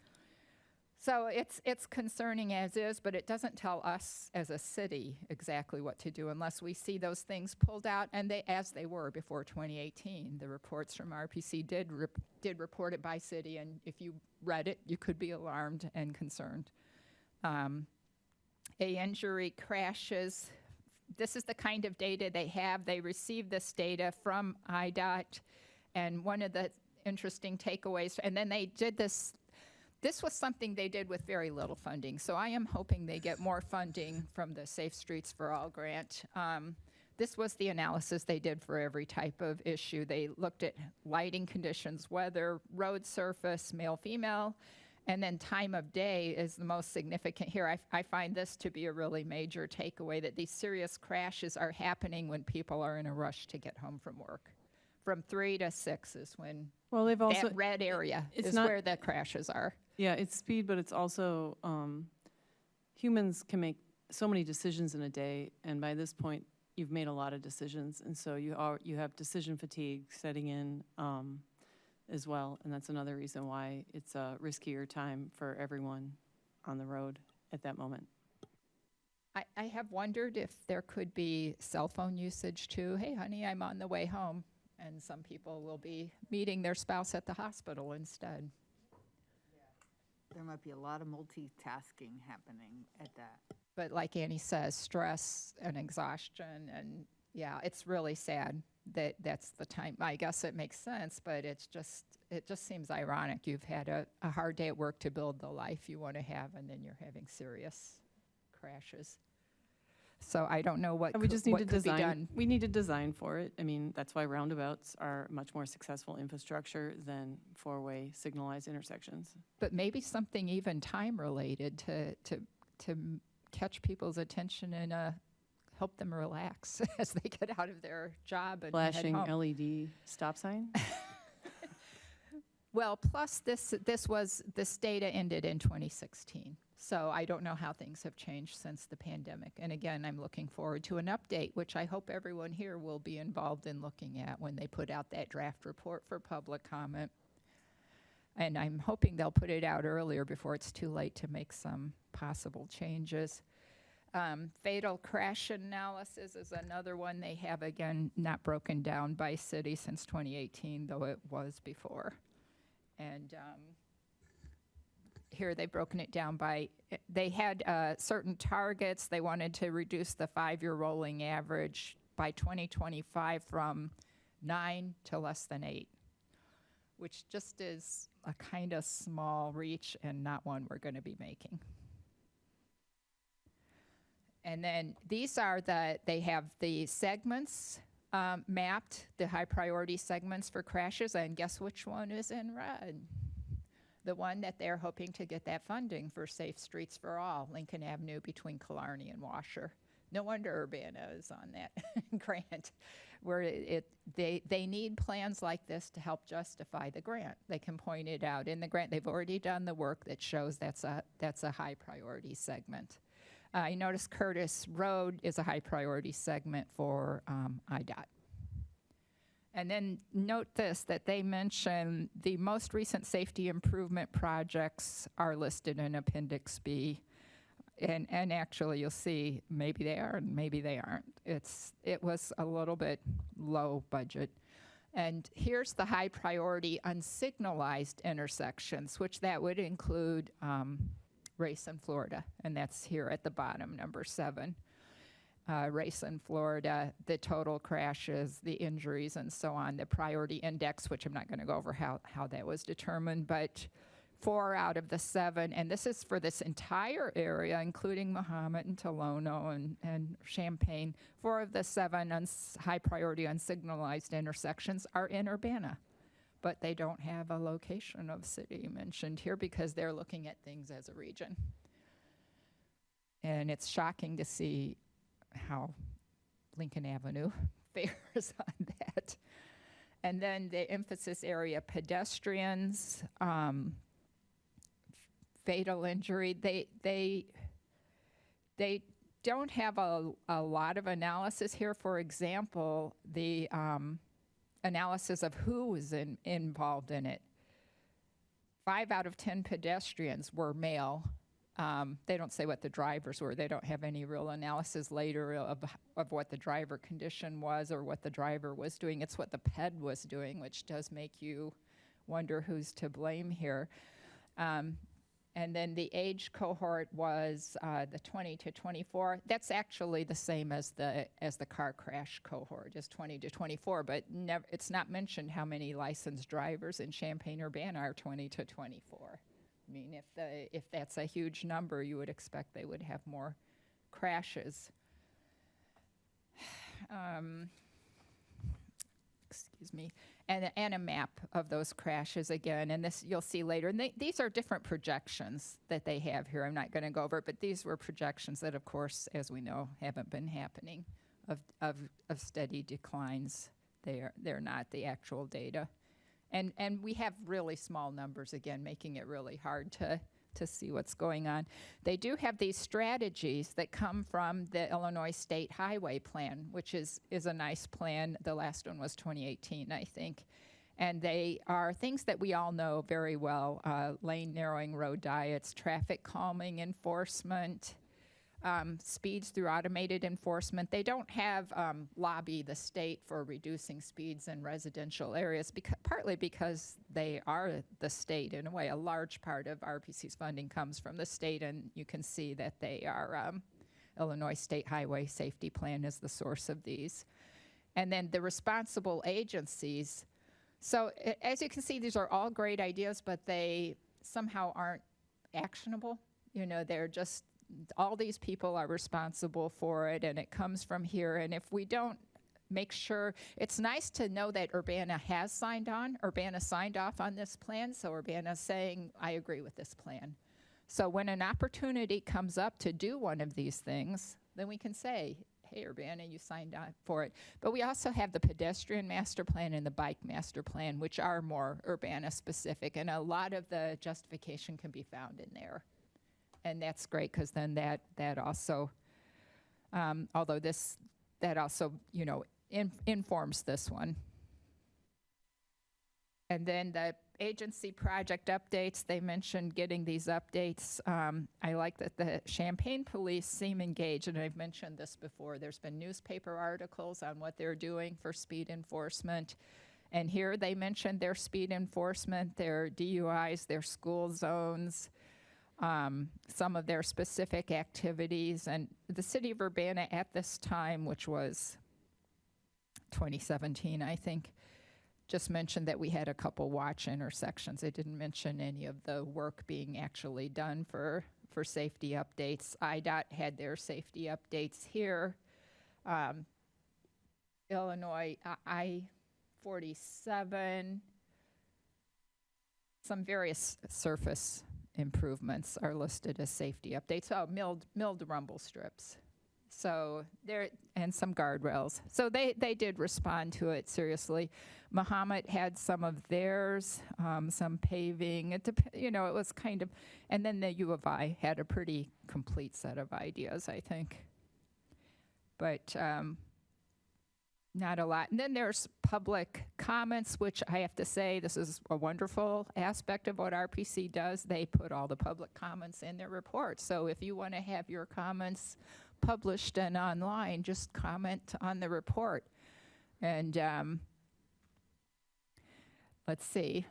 So it's concerning as is, but it doesn't tell us as a city exactly what to do unless we see those things pulled out, and as they were before 2018. The reports from RPC did report it by city, and if you read it, you could be alarmed and concerned. Injury crashes. This is the kind of data they have. They received this data from IDOT, and one of the interesting takeaways, and then they did this. This was something they did with very little funding, so I am hoping they get more funding from the Safe Streets for All grant. This was the analysis they did for every type of issue. They looked at lighting conditions, weather, road surface, male, female, and then time of day is the most significant here. I find this to be a really major takeaway, that these serious crashes are happening when people are in a rush to get home from work. From 3 to 6 is when They've also, that red area is not where the crashes are. Yeah, it's speed, but it's also, humans can make so many decisions in a day, and by this point, you've made a lot of decisions, and so you have decision fatigue setting in as well, and that's another reason why it's a riskier time for everyone on the road at that moment. I have wondered if there could be cell phone usage too. Hey, honey, I'm on the way home, and some people will be meeting their spouse at the hospital instead. There might be a lot of multitasking happening at that. But like Annie says, stress and exhaustion, and yeah, it's really sad that's the time. I guess it makes sense, but it just seems ironic. You've had a hard day at work to build the life you want to have, and then you're having serious crashes. So I don't know what We just need what to could be design, done. we need to design for it. I mean, that's why roundabouts are much more successful infrastructure than four-way signalized intersections. But maybe something even time-related to catch people's attention and help them relax as they get out of their job and head Flashing home. LED stop sign? Well, plus this data ended in 2016. So I don't know how things have changed since the pandemic. And again, I'm looking forward to an update, which I hope everyone here will be involved in looking at when they put out that draft report for public comment. And I'm hoping they'll put it out earlier before it's too late to make some possible changes. Fatal crash analysis is another one they have, again, not broken down by city since 2018, though it was before. And here they've broken it down by, they had certain targets. They wanted to reduce the 5-year rolling average by 2025 from 9 to less than 8, which just is a kind of small reach and not one we're going to be making. And then these are they have the segments mapped, the high priority segments for crashes, and guess which one is in red? The one that they're hoping to get that funding for Safe Streets for All, Lincoln Avenue between Killarney and Washer. No wonder Urbana is on that grant, where they need plans like this to help justify the grant. They can point it out in the grant. They've already done the work that shows that's a high priority segment. You notice Curtis Road is a high priority segment for IDOT. And then note this, that they mention the most recent safety improvement projects are listed in Appendix B. And actually, you'll see maybe they are and maybe they aren't. It was a little bit low budget. And here's the high priority unsignalized intersections, which that would include Race in Florida, and that's here at the bottom, number 7. Race in Florida, the total crashes, the injuries, and so on, the priority index, which I'm not going to go over how that was determined, but 4 out of the 7, and this is for this entire area, including Mahomet and Tolono and Champaign, 4 of the 7 high priority unsignalized intersections are in Urbana. But they don't have a location of city mentioned here because they're looking at things as a region. And it's shocking to see how Lincoln Avenue fares on that. And then the emphasis area, pedestrians, fatal injury, they don't have a lot of analysis here. For example, the analysis of who was involved in it. 5 out of 10 pedestrians were male. They don't say what the drivers were. They don't have any real analysis later of what the driver condition was or what the driver was doing. It's what the PED was doing, which does make you wonder who's to blame here. And then the age cohort was the 20 to 24. That's actually the same as the car crash cohort, is 20 to 24. But it's not mentioned how many licensed drivers in Champaign-Urbana are 20 to 24. I mean, if that's a huge number, you would expect they would have more crashes. Excuse me. And a map of those crashes again, and this you'll see later. And these are different projections that they have here. I'm not going to go over it, but these were projections that, of course, as we know, haven't been happening of steady declines. They're not the actual data. And we have really small numbers, again, making it really hard to see what's going on. They do have these strategies that come from the Illinois State Highway Plan, which is a nice plan. The last one was 2018, I think. And they are things that we all know very well, lane narrowing, road diets, traffic calming enforcement, speeds through automated enforcement. They don't have lobby the state for reducing speeds in residential areas, partly because they are the state in a way. A large part of RPC's funding comes from the state, and you can see that they are Illinois State Highway Safety Plan is the source of these. And then the responsible agencies. So as you can see, these are all great ideas, but they somehow aren't actionable. You know, they're just, all these people are responsible for it, and it comes from here. And if we don't make sure, it's nice to know that Urbana has signed off on this plan, so Urbana's saying, I agree with this plan. So when an opportunity comes up to do one of these things, then we can say, hey, Urbana, you signed on for it. But we also have the pedestrian master plan and the bike master plan, which are more Urbana specific, and a lot of the justification can be found in there. And that's great, because then that also, although that also, you know, informs this one. And then the agency project updates, they mentioned getting these updates. I like that the Champaign police seem engaged, and I've mentioned this before. There's been newspaper articles on what they're doing for speed enforcement. And here they mentioned their speed enforcement, their DUIs, their school zones, some of their specific activities. And the city of Urbana at this time, which was 2017, I think, just mentioned that we had a couple watch intersections. They didn't mention any of the work being actually done for safety updates. IDOT had their safety updates here. Illinois, I-47, some various surface improvements are listed as safety updates. Oh, milled rumble strips. So there, and some guardrails. So they did respond to it seriously. Muhammad had some of theirs, some paving. It was kind of, and then the U of I had a pretty complete set of ideas, I think. But not a lot. And then there's public comments, which I have to say, this is a wonderful aspect of what RPC does. They put all the public comments in their report. So if you want to have your comments published and online, just comment on the report. And let's see.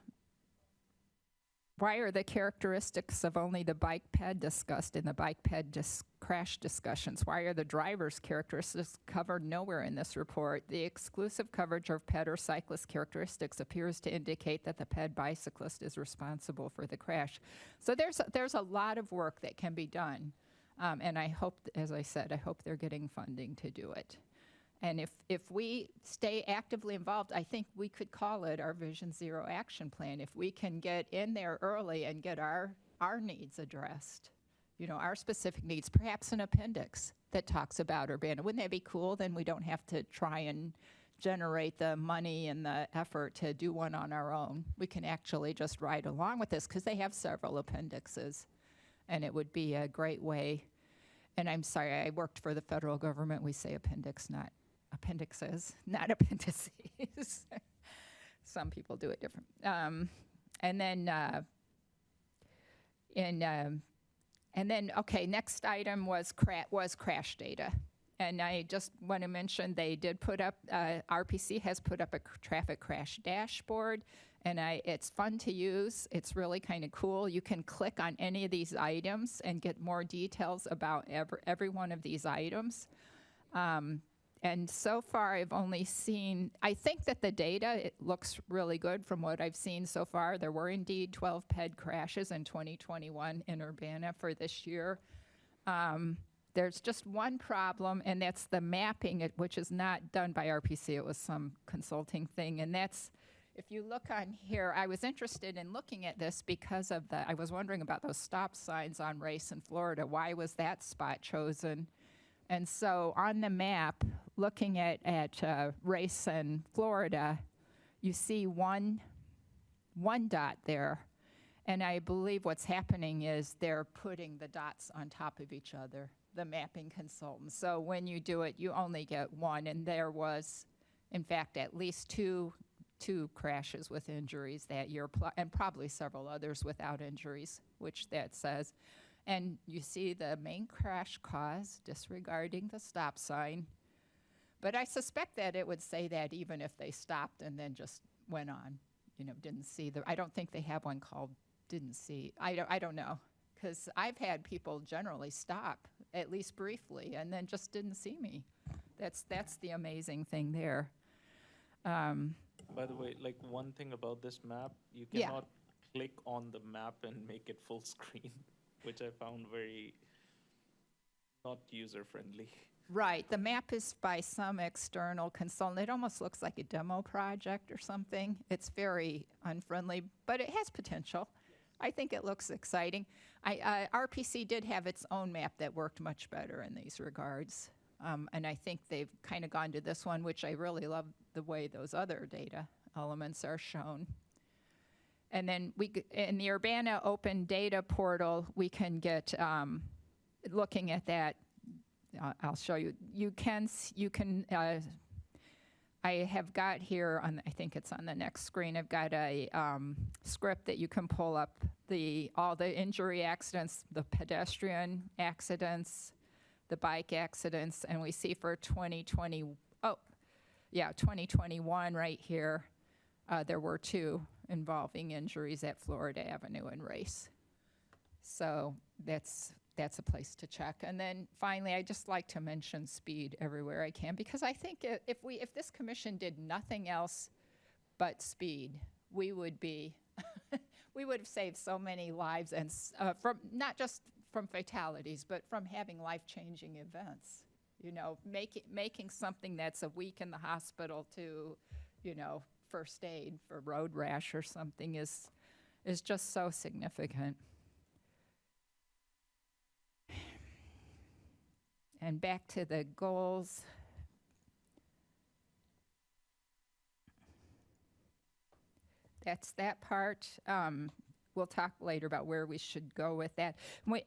Why are the characteristics of only the bike ped discussed in the bike ped crash discussions? Why are the driver's characteristics covered nowhere in this report? The exclusive coverage of ped or cyclist characteristics appears to indicate that the ped bicyclist is responsible for the crash. So there's a lot of work that can be done. And I hope, as I said, I hope they're getting funding to do it. And if we stay actively involved, I think we could call it our Vision Zero action plan. If we can get in there early and get our needs addressed, you know, our specific needs, perhaps an appendix that talks about Urbana. Wouldn't that be cool? Then we don't have to try and generate the money and the effort to do one on our own. We can actually just ride along with this, because they have several appendixes. And it would be a great way. And I'm sorry, I worked for the federal government. We say appendix, not appendixes, not appendices. Some people do it different. And then, okay, next item was crash data. And I just want to mention they did put up, RPC has put up a traffic crash dashboard. And it's fun to use. It's really kind of cool. You can click on any of these items and get more details about every one of these items. And so far, I've only seen, I think that the data, it looks really good from what I've seen so far. There were indeed 12 PED crashes in 2021 in Urbana for this year. There's just one problem, and that's the mapping, which is not done by RPC. It was some consulting thing, and that's, if you look on here, I was interested in looking at this because of I was wondering about those stop signs on Race in Florida. Why was that spot chosen? And so on the map, looking at Race in Florida, you see one dot there. And I believe what's happening is they're putting the dots on top of each other, the mapping consultants. So when you do it, you only get one. And there was, in fact, at least two crashes with injuries that year, and probably several others without injuries, which that says. And you see the main crash cause, disregarding the stop sign. But I suspect that it would say that even if they stopped and then just went on, you know, didn't see I don't think they have one called didn't see. I don't know, because I've had people generally stop, at least briefly, and then just didn't see me. That's the amazing thing there. By the way, like one thing about this map, you Yeah. cannot click on the map and make it full screen, which I found very not user-friendly. Right, the map is by some external consultant. It almost looks like a demo project or something. It's very unfriendly, but it has potential. I think it looks exciting. RPC did have its own map that worked much better in these regards. And I think they've kind of gone to this one, which I really love the way those other data elements are shown. And then in the Urbana Open Data Portal, we can get, looking at that, I'll show you. I have got here, I think it's on the next screen, I've got a script that you can pull up all the injury accidents, the pedestrian accidents, the bike accidents, and we see for 2021 right here, there were 2 involving injuries at Florida Avenue and Race. So that's a place to check. And then finally, I just like to mention speed everywhere I can, because I think if this commission did nothing else but speed, we would be we would have saved so many lives, and from not just from fatalities, but from having life-changing events. You know, making something that's a week in the hospital to, you know, first aid for road rash or something is just so significant. And back to the goals. That's that part. We'll talk later about where we should go with that.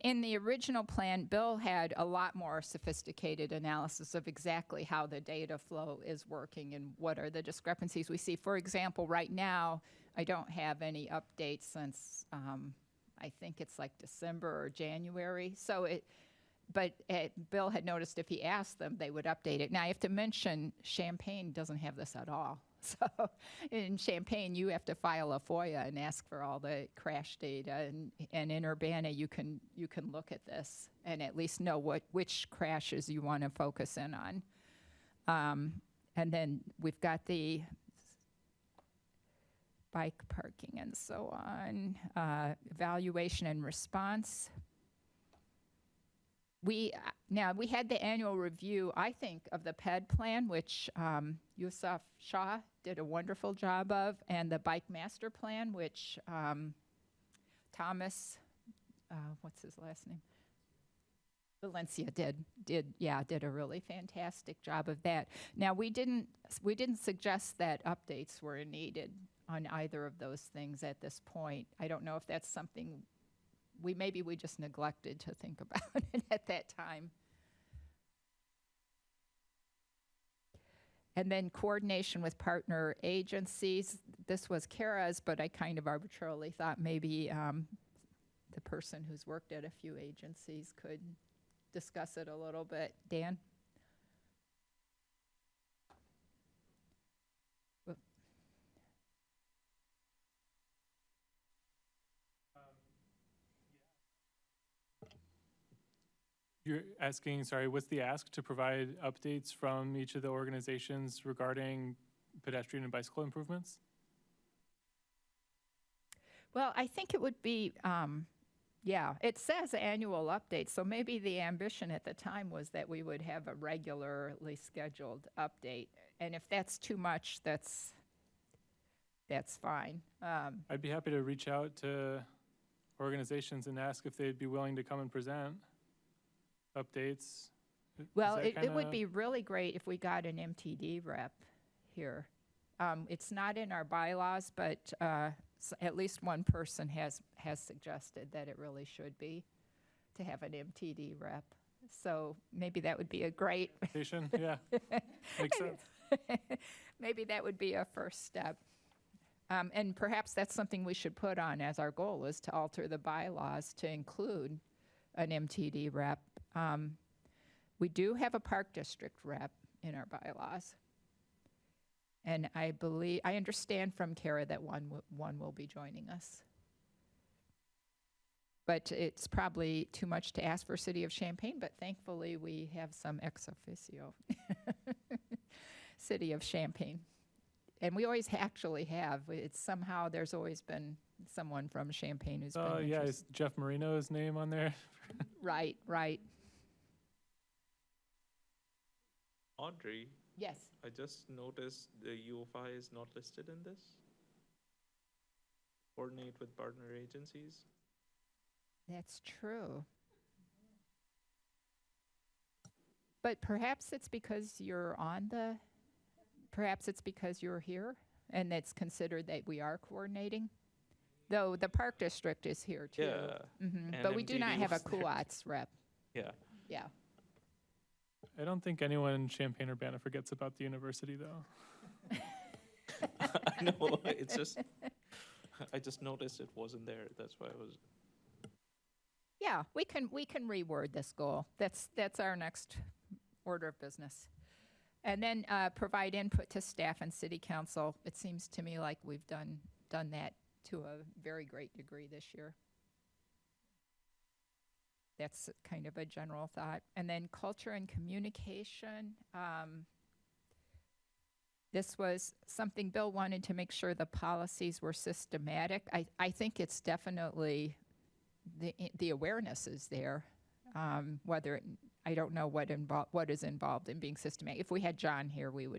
In the original plan, Bill had a lot more sophisticated analysis of exactly how the data flow is working and what are the discrepancies we see. For example, right now, I don't have any updates since I think it's like December or January. But Bill had noticed if he asked them, they would update it. Now, I have to mention, Champaign doesn't have this at all. So in Champaign, you have to file a FOIA and ask for all the crash data. And in Urbana, you can look at this and at least know which crashes you want to focus in on. And then we've got the bike parking and so on, evaluation and response. We had the annual review, I think, of the PED plan, which Yusuf Shah did a wonderful job of, and the bike master plan, which Thomas, what's his last name? Valencia did a really fantastic job of that. Now, we didn't suggest that updates were needed on either of those things at this point. I don't know if that's something maybe we just neglected to think about it at that time. And then coordination with partner agencies. This was Kara's, but I kind of arbitrarily thought maybe the person who's worked at a few agencies could discuss it a little bit. Dan? You're asking, sorry, what's the ask to provide updates from each of the organizations regarding pedestrian and bicycle improvements? Well, I think it would be, it says annual updates, so maybe the ambition at the time was that we would have a regularly scheduled update. And if that's too much, that's fine. I'd be happy to reach out to organizations and ask if they'd be willing to come and present updates. Well, it would be really great if we got an MTD rep here. It's not in our bylaws, but at least one person has suggested that it really should be to have an MTD rep. So maybe that would be a great Yeah, makes sense. Maybe that would be a first step. And perhaps that's something we should put on as our goal, is to alter the bylaws to include an MTD rep. We do have a park district rep in our bylaws. And I understand from Kara that one will be joining us. but it's probably too much to ask for City of Champaign, but thankfully we have some ex officio City of Champaign. And we always actually have. It's somehow, there's always been someone from Champaign who's been Yeah, interested. is Jeff Marino's name on there? Right, right. Audrey, Yes. I just noticed the UFI is not listed in this. Coordinate with partner agencies. That's true. But perhaps it's because you're perhaps it's because you're here and it's considered that we are coordinating. Though the Park District is here too. Yeah. Mhm. And But we do not MTD have a was there. Kuatz rep. Yeah. Yeah. I don't think anyone in Champaign-Urbana forgets about the university, though. I know, it's just, I just noticed it wasn't there. That's why I was, Yeah, we can reword this goal. That's our next order of business. And then provide input to staff and city council. It seems to me like we've done that to a very great degree this year. That's kind of a general thought. And then culture and communication. This was something Bill wanted to make sure the policies were systematic. I think it's definitely the awareness is there. I don't know what is involved in being systematic. If we had John here, we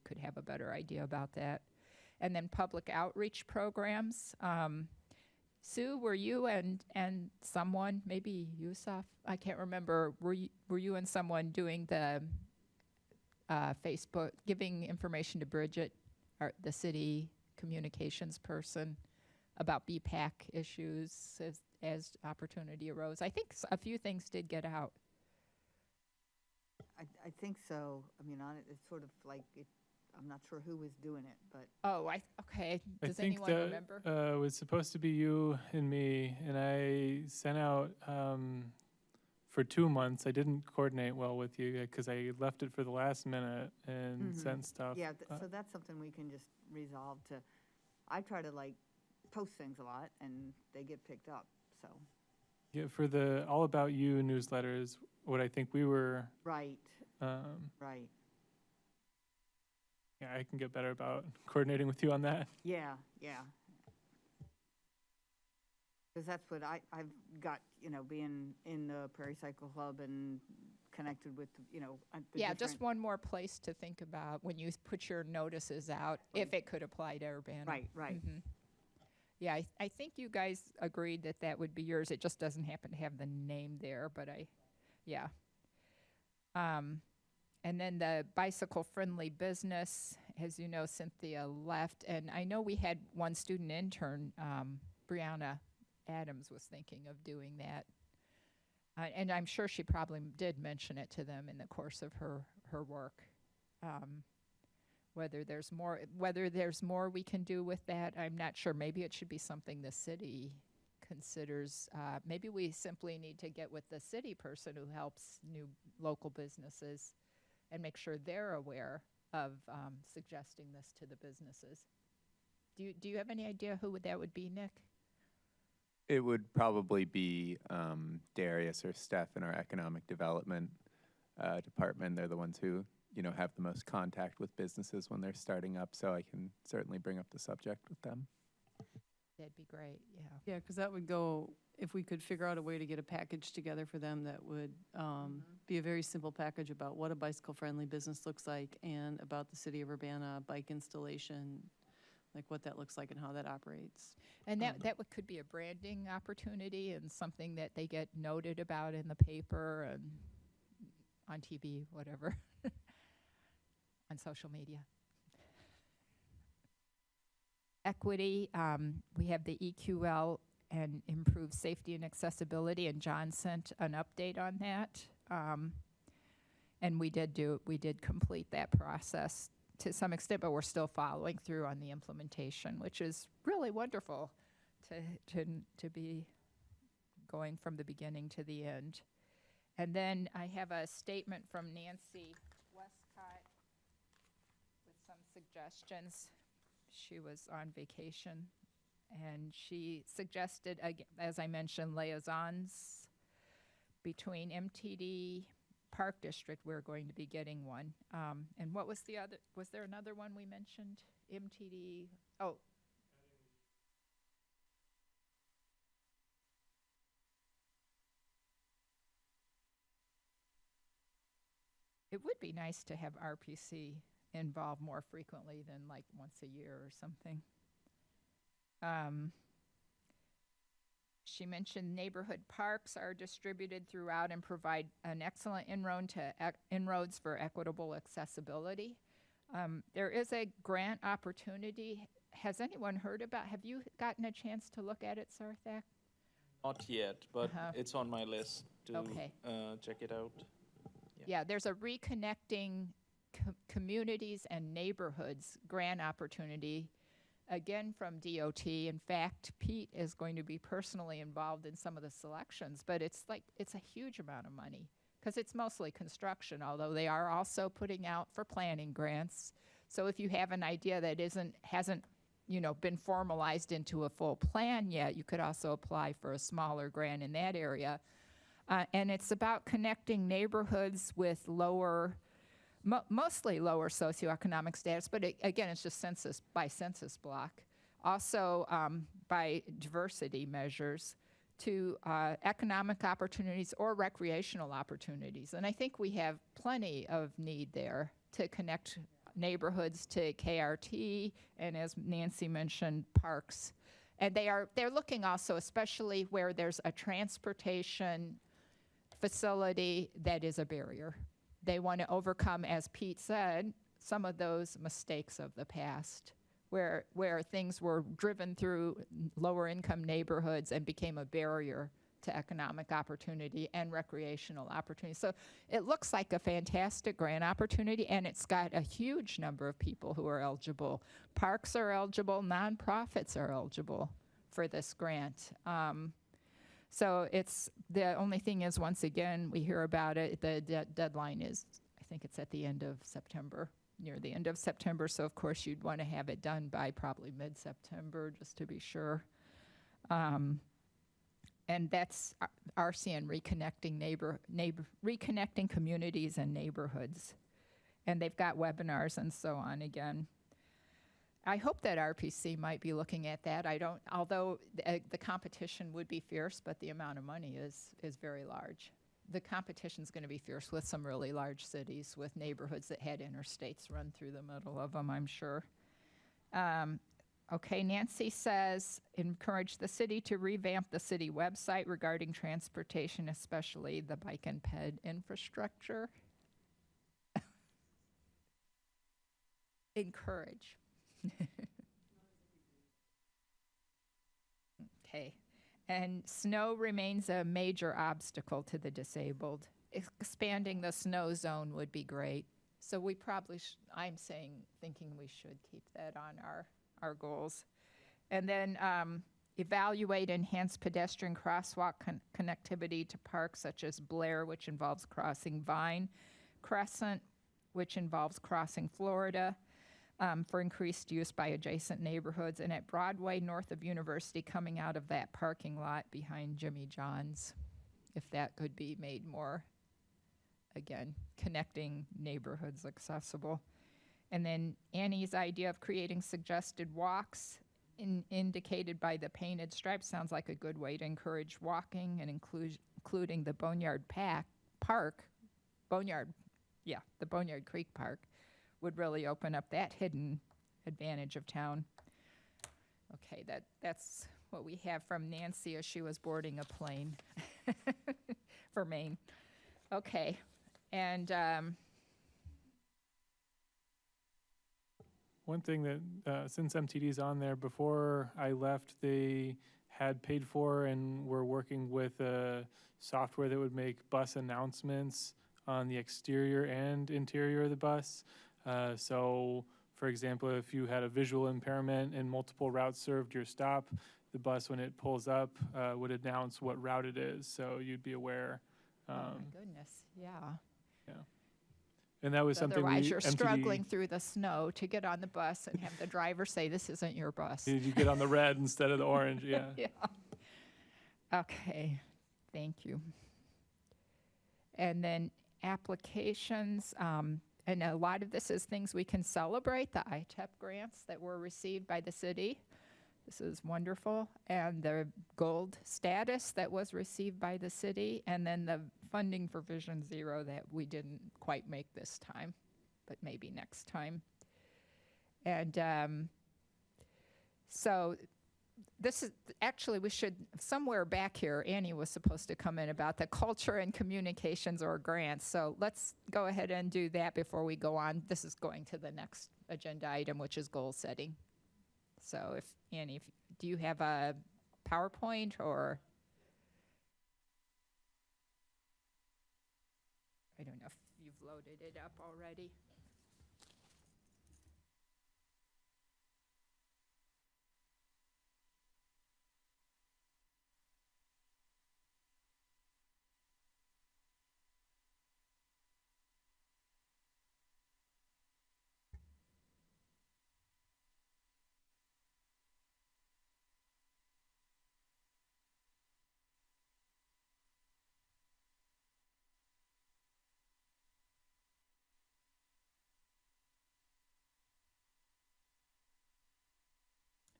could have a better idea about that. And then public outreach programs. Sue, were you and someone, maybe Yusuf, I can't remember, were you and someone doing the Facebook, giving information to Bridget, the city communications person, about BPAC issues as opportunity arose? I think a few things did get out. I think so. I mean, it's sort of like, I'm not sure who was doing it, but Oh, okay. I Does think anyone remember? that was supposed to be you and me, and I sent out for 2 months. I didn't coordinate well with you because I left it for the last minute and sent stuff. yeah, so that's something we can just resolve to, I try to like post things a lot and they get picked up, so. Yeah, for the All About You newsletters, what I think we were, Right, um, right. yeah, I can get better about coordinating with you on that. Yeah, yeah. Because that's what I've got, being in the Prairie Cycle Club and connected with, the Yeah, just different- one more place to think about when you put your notices out, if it could apply to Urbana. Right, right. Mhm. Yeah, I think you guys agreed that would be yours. It just doesn't happen to have the name there, but yeah. And then the bicycle-friendly business, as you know, Cynthia left. And I know we had one student intern, Brianna Adams, was thinking of doing that. And I'm sure she probably did mention it to them in the course of her work. Whether there's more we can do with that, I'm not sure. Maybe it should be something the city considers. Maybe we simply need to get with the city person who helps new local businesses and make sure they're aware of suggesting this to the businesses. Do you have any idea who that would be, Nick? It would probably be Darius or Steph in our economic development department. They're the ones who have the most contact with businesses when they're starting up, so I can certainly bring up the subject with them. That'd be great, yeah. Yeah, because that would go, if we could figure out a way to get a package together for them that would be a very simple package about what a bicycle-friendly business looks like and about the city of Urbana bike installation, like what that looks like and how that operates. And that could be a branding opportunity and something that they get noted about in the paper and on TV, whatever, on social media. Equity, we have the EQL and improved safety and accessibility, and John sent an update on that. And we did complete that process to some extent, but we're still following through on the implementation, which is really wonderful to be going from the beginning to the end. And then I have a statement from Nancy Westcott with some suggestions. She was on vacation And she suggested, as I mentioned, liaisons between MTD, Park District, we're going to be getting one. And what was the other, was there another one we mentioned? MTD, oh. It would be nice to have RPC involved more frequently than like once a year or something. She mentioned neighborhood parks are distributed throughout and provide an excellent inroads for equitable accessibility. There is a grant opportunity. Has anyone heard about, have you gotten a chance to look at it, Sarthak? Not yet, but Uh-huh. it's on my list to Okay. check it out. Yeah, there's a reconnecting communities and neighborhoods grant opportunity, again from DOT. In fact, Pete is going to be personally involved in some of the selections, but it's a huge amount of money because it's mostly construction, although they are also putting out for planning grants. So if you have an idea that hasn't been formalized into a full plan yet, you could also apply for a smaller grant in that area. And it's about connecting neighborhoods with mostly lower socioeconomic status, but again, it's just by census block. Also by diversity measures to economic opportunities or recreational opportunities. And I think we have plenty of need there to connect neighborhoods to KRT, and as Nancy mentioned, parks. And they're looking also, especially where there's a transportation facility that is a barrier. They want to overcome, as Pete said, some of those mistakes of the past, where things were driven through lower income neighborhoods and became a barrier to economic opportunity and recreational opportunity. So it looks like a fantastic grant opportunity, and it's got a huge number of people who are eligible. Parks are eligible, nonprofits are eligible for this grant. So the only thing is, once again, we hear about it, the deadline is, I think it's at the end of September, near the end of September. So of course you'd want to have it done by probably mid-September, just to be sure. And that's RCN reconnecting communities and neighborhoods. And they've got webinars and so on again. I hope that RPC might be looking at that. Although the competition would be fierce, but the amount of money is very large. The competition's going to be fierce with some really large cities, with neighborhoods that had interstates run through the middle of them, I'm sure. Okay, Nancy says, encourage the city to revamp the city website regarding transportation, especially the bike and ped infrastructure. Encourage. Okay. And snow remains a major obstacle to the disabled. Expanding the snow zone would be great. So we probably, thinking we should keep that on our goals. And then evaluate enhanced pedestrian crosswalk connectivity to parks such as Blair, which involves crossing Vine, Crescent, which involves crossing Florida, for increased use by adjacent neighborhoods, and at Broadway north of University coming out of that parking lot behind Jimmy John's, if that could be made more, again, connecting neighborhoods accessible. And then Annie's idea of creating suggested walks indicated by the painted stripes sounds like a good way to encourage walking, and including the Boneyard the Boneyard Creek Park would really open up that hidden advantage of town. Okay, that's what we have from Nancy as she was boarding a plane for Maine. Okay, and One thing that, since MTD's on there, before I left, they had paid for and were working with a software that would make bus announcements on the exterior and interior of the bus. So, for example, if you had a visual impairment and multiple routes served your stop, the bus, when it pulls up, would announce what route it is, so you'd be aware. oh my goodness, yeah. And that was something we, Otherwise, you're MTD, struggling through the snow to get on the bus and have the driver say, this isn't your bus. you get on the red instead of the orange, yeah. Yeah. Okay, thank you. And then applications, and a lot of this is things we can celebrate, the ITEP grants that were received by the city. This is wonderful. And the gold status that was received by the city, and then the funding for Vision Zero that we didn't quite make this time, but maybe next time. And so this is, actually, we should, somewhere back here, Annie was supposed to come in about the culture and communications or grants. So let's go ahead and do that before we go on. This is going to the next agenda item, which is goal setting. So if, Annie, do you have a PowerPoint or? I don't know if you've loaded it up already.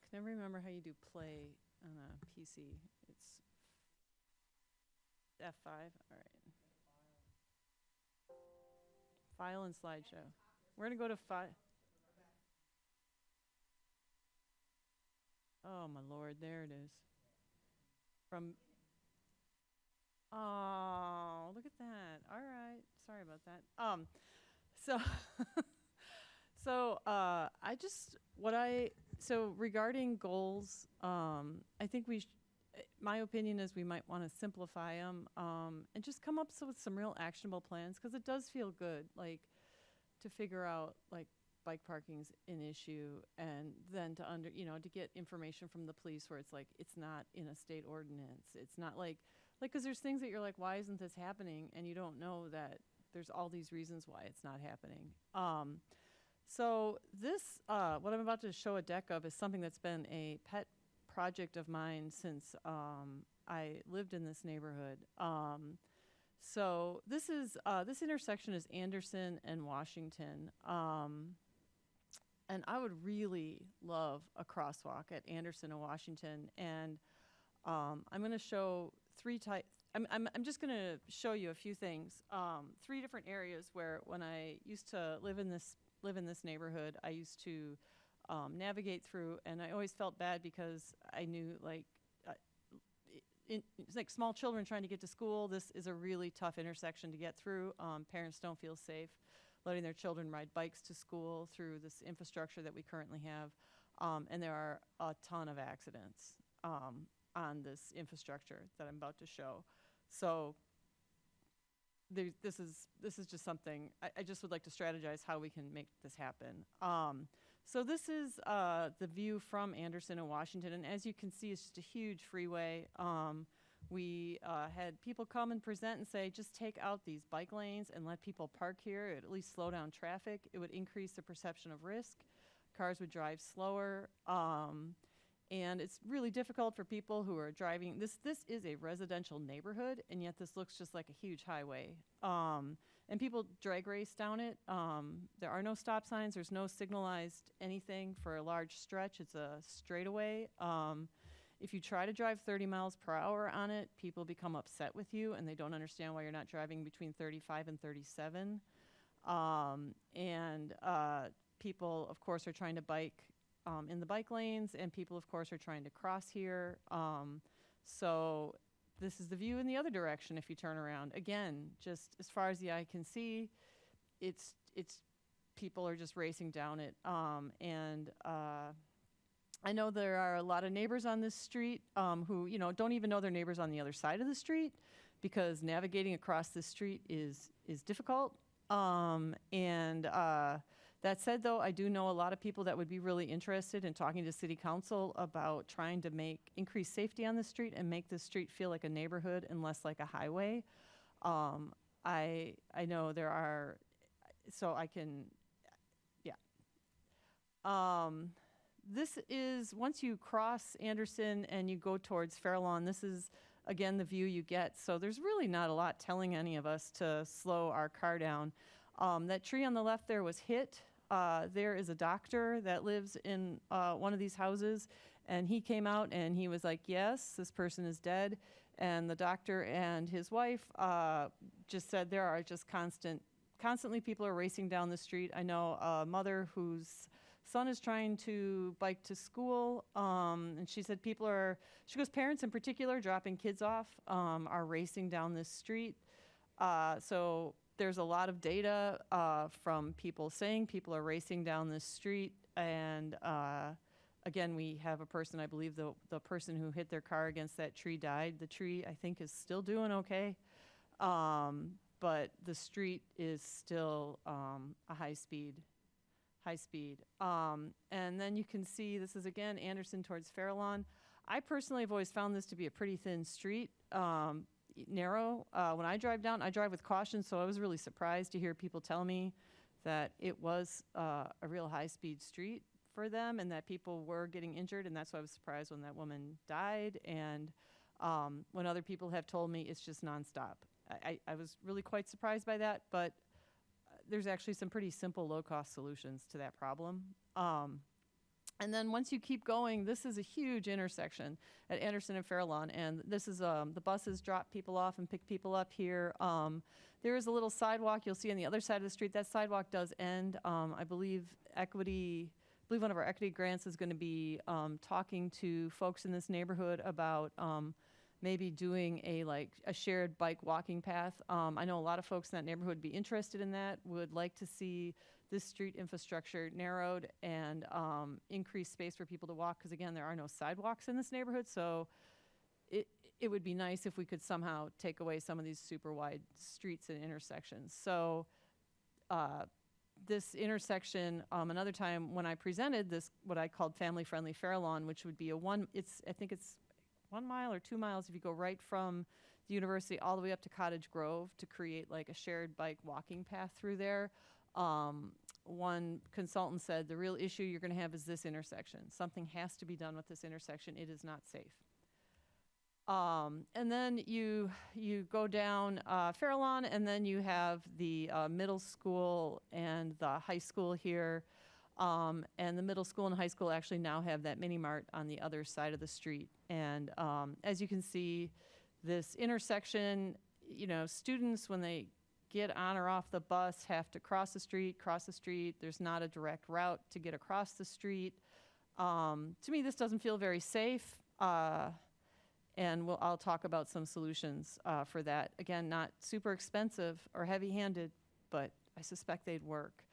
I can never remember how you do play on a PC. It's F5, all right. File and slideshow. We're gonna go to file. Oh, my Lord, there it is. From, oh, look at that. All right, sorry about that. So, so regarding goals, I think my opinion is we might want to simplify them and just come up with some real actionable plans, because it does feel good, like, to figure out, like, bike parking's an issue, and then to get information from the police where it's like, it's not in a state ordinance. It's not like, because there's things that you're like, why isn't this happening? And you don't know that there's all these reasons why it's not happening. So this, what I'm about to show a deck of, is something that's been a pet project of mine since I lived in this neighborhood. So this is, this intersection is Anderson and Washington. And I would really love a crosswalk at Anderson and Washington. And I'm gonna show I'm just gonna show you a few things. 3 different areas where, when I used to live in this neighborhood, I used to navigate through, and I always felt bad because I knew, like, it's like small children trying to get to school. This is a really tough intersection to get through. Parents don't feel safe letting their children ride bikes to school through this infrastructure that we currently have. And there are a ton of accidents on this infrastructure that I'm about to show. So this is just something, I just would like to strategize how we can make this happen. So this is the view from Anderson and Washington, and as you can see, it's just a huge freeway. We had people come and present and say, just take out these bike lanes and let people park here. It would at least slow down traffic. It would increase the perception of risk. Cars would drive slower. And it's really difficult for people who are driving. This is a residential neighborhood, and yet this looks just like a huge highway. And people drag race down it. There are no stop signs. There's no signalized anything for a large stretch. It's a straightaway. If you try to drive 30 miles per hour on it, people become upset with you, and they don't understand why you're not driving between 35 and 37. People, of course, are trying to bike in the bike lanes, and people, of course, are trying to cross here. So this is the view in the other direction if you turn around. Again, just as far as the eye can see, it's people are just racing down it. I know there are a lot of neighbors on this street who, don't even know their neighbors on the other side of the street, because navigating across this street is difficult. That said, though, I do know a lot of people that would be really interested in talking to City Council about trying to increase safety on the street and make this street feel like a neighborhood and less like a highway. I know there are so I can, yeah. This is, once you cross Anderson and you go towards Fairlawn, this is, again, the view you get. So there's really not a lot telling any of us to slow our car down. That tree on the left there was hit. There is a doctor that lives in one of these houses, and he came out and he was like, yes, this person is dead. And the doctor and his wife just said there are just constantly people are racing down the street. I know a mother whose son is trying to bike to school, and she said she goes, parents in particular, dropping kids off, are racing down this street. So there's a lot of data from people saying people are racing down this street. And again, we have a person, I believe the person who hit their car against that tree died. The tree, I think, is still doing okay. But the street is still a high speed. And then you can see, this is again Anderson towards Fairlawn. I personally have always found this to be a pretty thin street, narrow. When I drive down, I drive with caution, so I was really surprised to hear people tell me that it was a real high-speed street for them and that people were getting injured, and that's why I was surprised when that woman died. And when other people have told me it's just nonstop. I was really quite surprised by that, but there's actually some pretty simple low-cost solutions to that problem. And then once you keep going, this is a huge intersection at Anderson and Fairlawn, and this is the buses drop people off and pick people up here. There is a little sidewalk you'll see on the other side of the street. That sidewalk does end. I believe one of our equity grants is going to be talking to folks in this neighborhood about maybe doing a shared bike walking path. I know a lot of folks in that neighborhood would be interested in that, would like to see this street infrastructure narrowed and increased space for people to walk, because again, there are no sidewalks in this neighborhood, so it would be nice if we could somehow take away some of these super wide streets and intersections. So this intersection, another time when I presented this, what I called family-friendly Fairlawn, which would be I think it's 1 mile or 2 miles if you go right from the university all the way up to Cottage Grove to create like a shared bike walking path through there. One consultant said the real issue you're going to have is this intersection. Something has to be done with this intersection. It is not safe. And then you go down Fairlawn, and then you have the middle school and the high school here. And the middle school and high school actually now have that mini mart on the other side of the street. And as you can see, this intersection, students, when they get on or off the bus, have to cross the street. There's not a direct route to get across the street. To me, this doesn't feel very safe. And I'll talk about some solutions for that. Again, not super expensive or heavy-handed, but I suspect they'd work.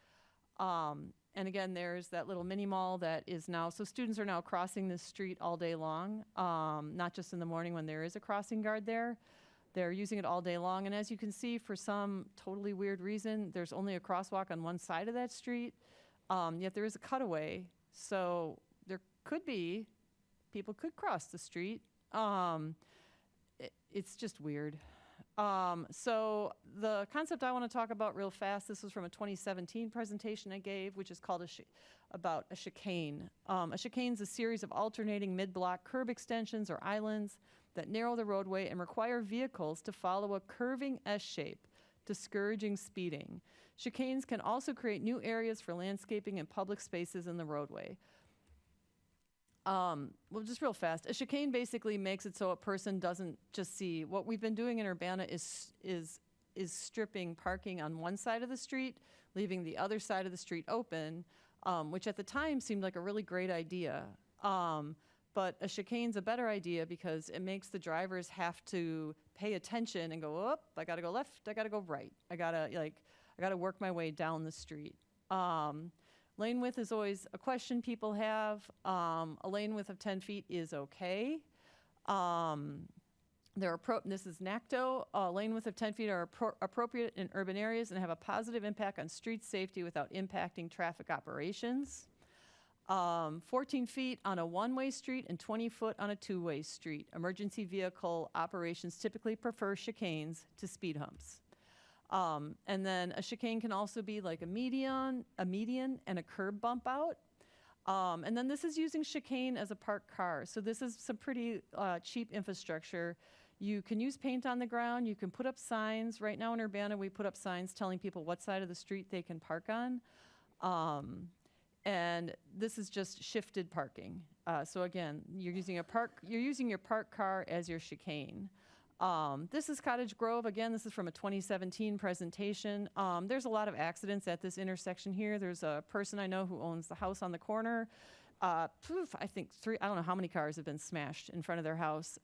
And again, there's that little mini mall that is now, so students are now crossing this street all day long, not just in the morning when there is a crossing guard there. They're using it all day long. And as you can see, for some totally weird reason, there's only a crosswalk on one side of that street, yet there is a cutaway. So there could be, people could cross the street. It's just weird. So the concept I want to talk about real fast, this was from a 2017 presentation I gave, which is called about a chicane. A chicane is a series of alternating mid-block curb extensions or islands that narrow the roadway and require vehicles to follow a curving S-shape, discouraging speeding. Chicanes can also create new areas for landscaping and public spaces in the roadway. Well, just real fast, a chicane basically makes it so a person doesn't just see. What we've been doing in Urbana is stripping parking on one side of the street, leaving the other side of the street open, which at the time seemed like a really great idea. But a chicane's a better idea because it makes the drivers have to pay attention and go, oh, I gotta go left, I gotta go right. I gotta work my way down the street. Lane width is always a question people have. A lane width of 10 feet is okay. This is NACTO. Lane width of 10 feet are appropriate in urban areas and have a positive impact on street safety without impacting traffic operations. 14 feet on a one-way street and 20 foot on a two-way street. Emergency vehicle operations typically prefer chicanes to speed humps. And then a chicane can also be like a median, and a curb bump out. And then this is using chicane as a parked car. So this is some pretty cheap infrastructure. You can use paint on the ground. You can put up signs. Right now in Urbana, we put up signs telling people what side of the street they can park on. And this is just shifted parking. So again, you're using your parked car as your chicane. This is Cottage Grove. Again, this is from a 2017 presentation. There's a lot of accidents at this intersection here. There's a person I know who owns the house on the corner. I think I don't know how many cars have been smashed in front of their house.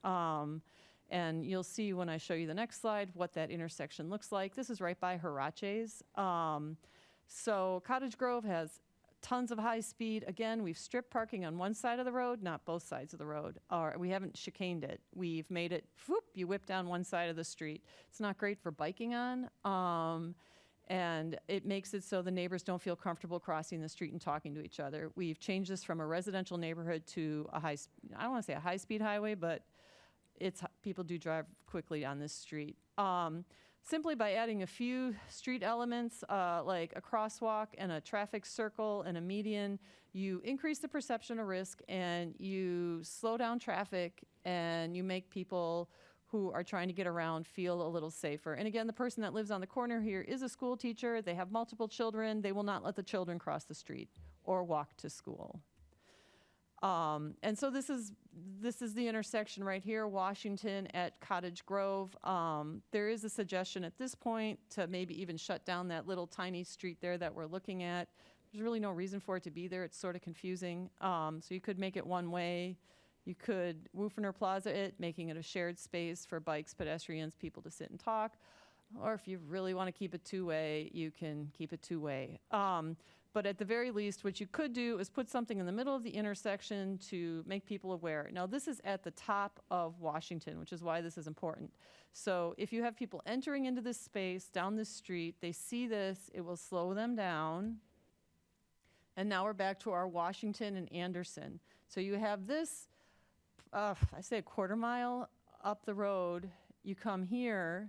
And you'll see when I show you the next slide what that intersection looks like. This is right by Huaraches. So Cottage Grove has tons of high speed. Again, we've stripped parking on one side of the road, not both sides of the road. Or we haven't chicaned it. We've made it, you whip down one side of the street. It's not great for biking on. And it makes it so the neighbors don't feel comfortable crossing the street and talking to each other. We've changed this from a residential neighborhood to I don't want to say a high-speed highway, but people do drive quickly on this street. Simply by adding a few street elements like a crosswalk and a traffic circle and a median, you increase the perception of risk and you slow down traffic and you make people who are trying to get around feel a little safer. And again, the person that lives on the corner here is a school teacher. They have multiple children. They will not let the children cross the street or walk to school. And so this is the intersection right here, Washington at Cottage Grove. There is a suggestion at this point to maybe even shut down that little tiny street there that we're looking at. There's really no reason for it to be there. It's sort of confusing. So you could make it one way. You could Woofener Plaza it, making it a shared space for bikes, pedestrians, people to sit and talk. Or if you really want to keep it two-way, you can keep it two-way. But at the very least, what you could do is put something in the middle of the intersection to make people aware. Now, this is at the top of Washington, which is why this is important. So if you have people entering into this space down this street, they see this, it will slow them down. And now we're back to our Washington and Anderson. So you have this, I say a quarter mile up the road. You come here.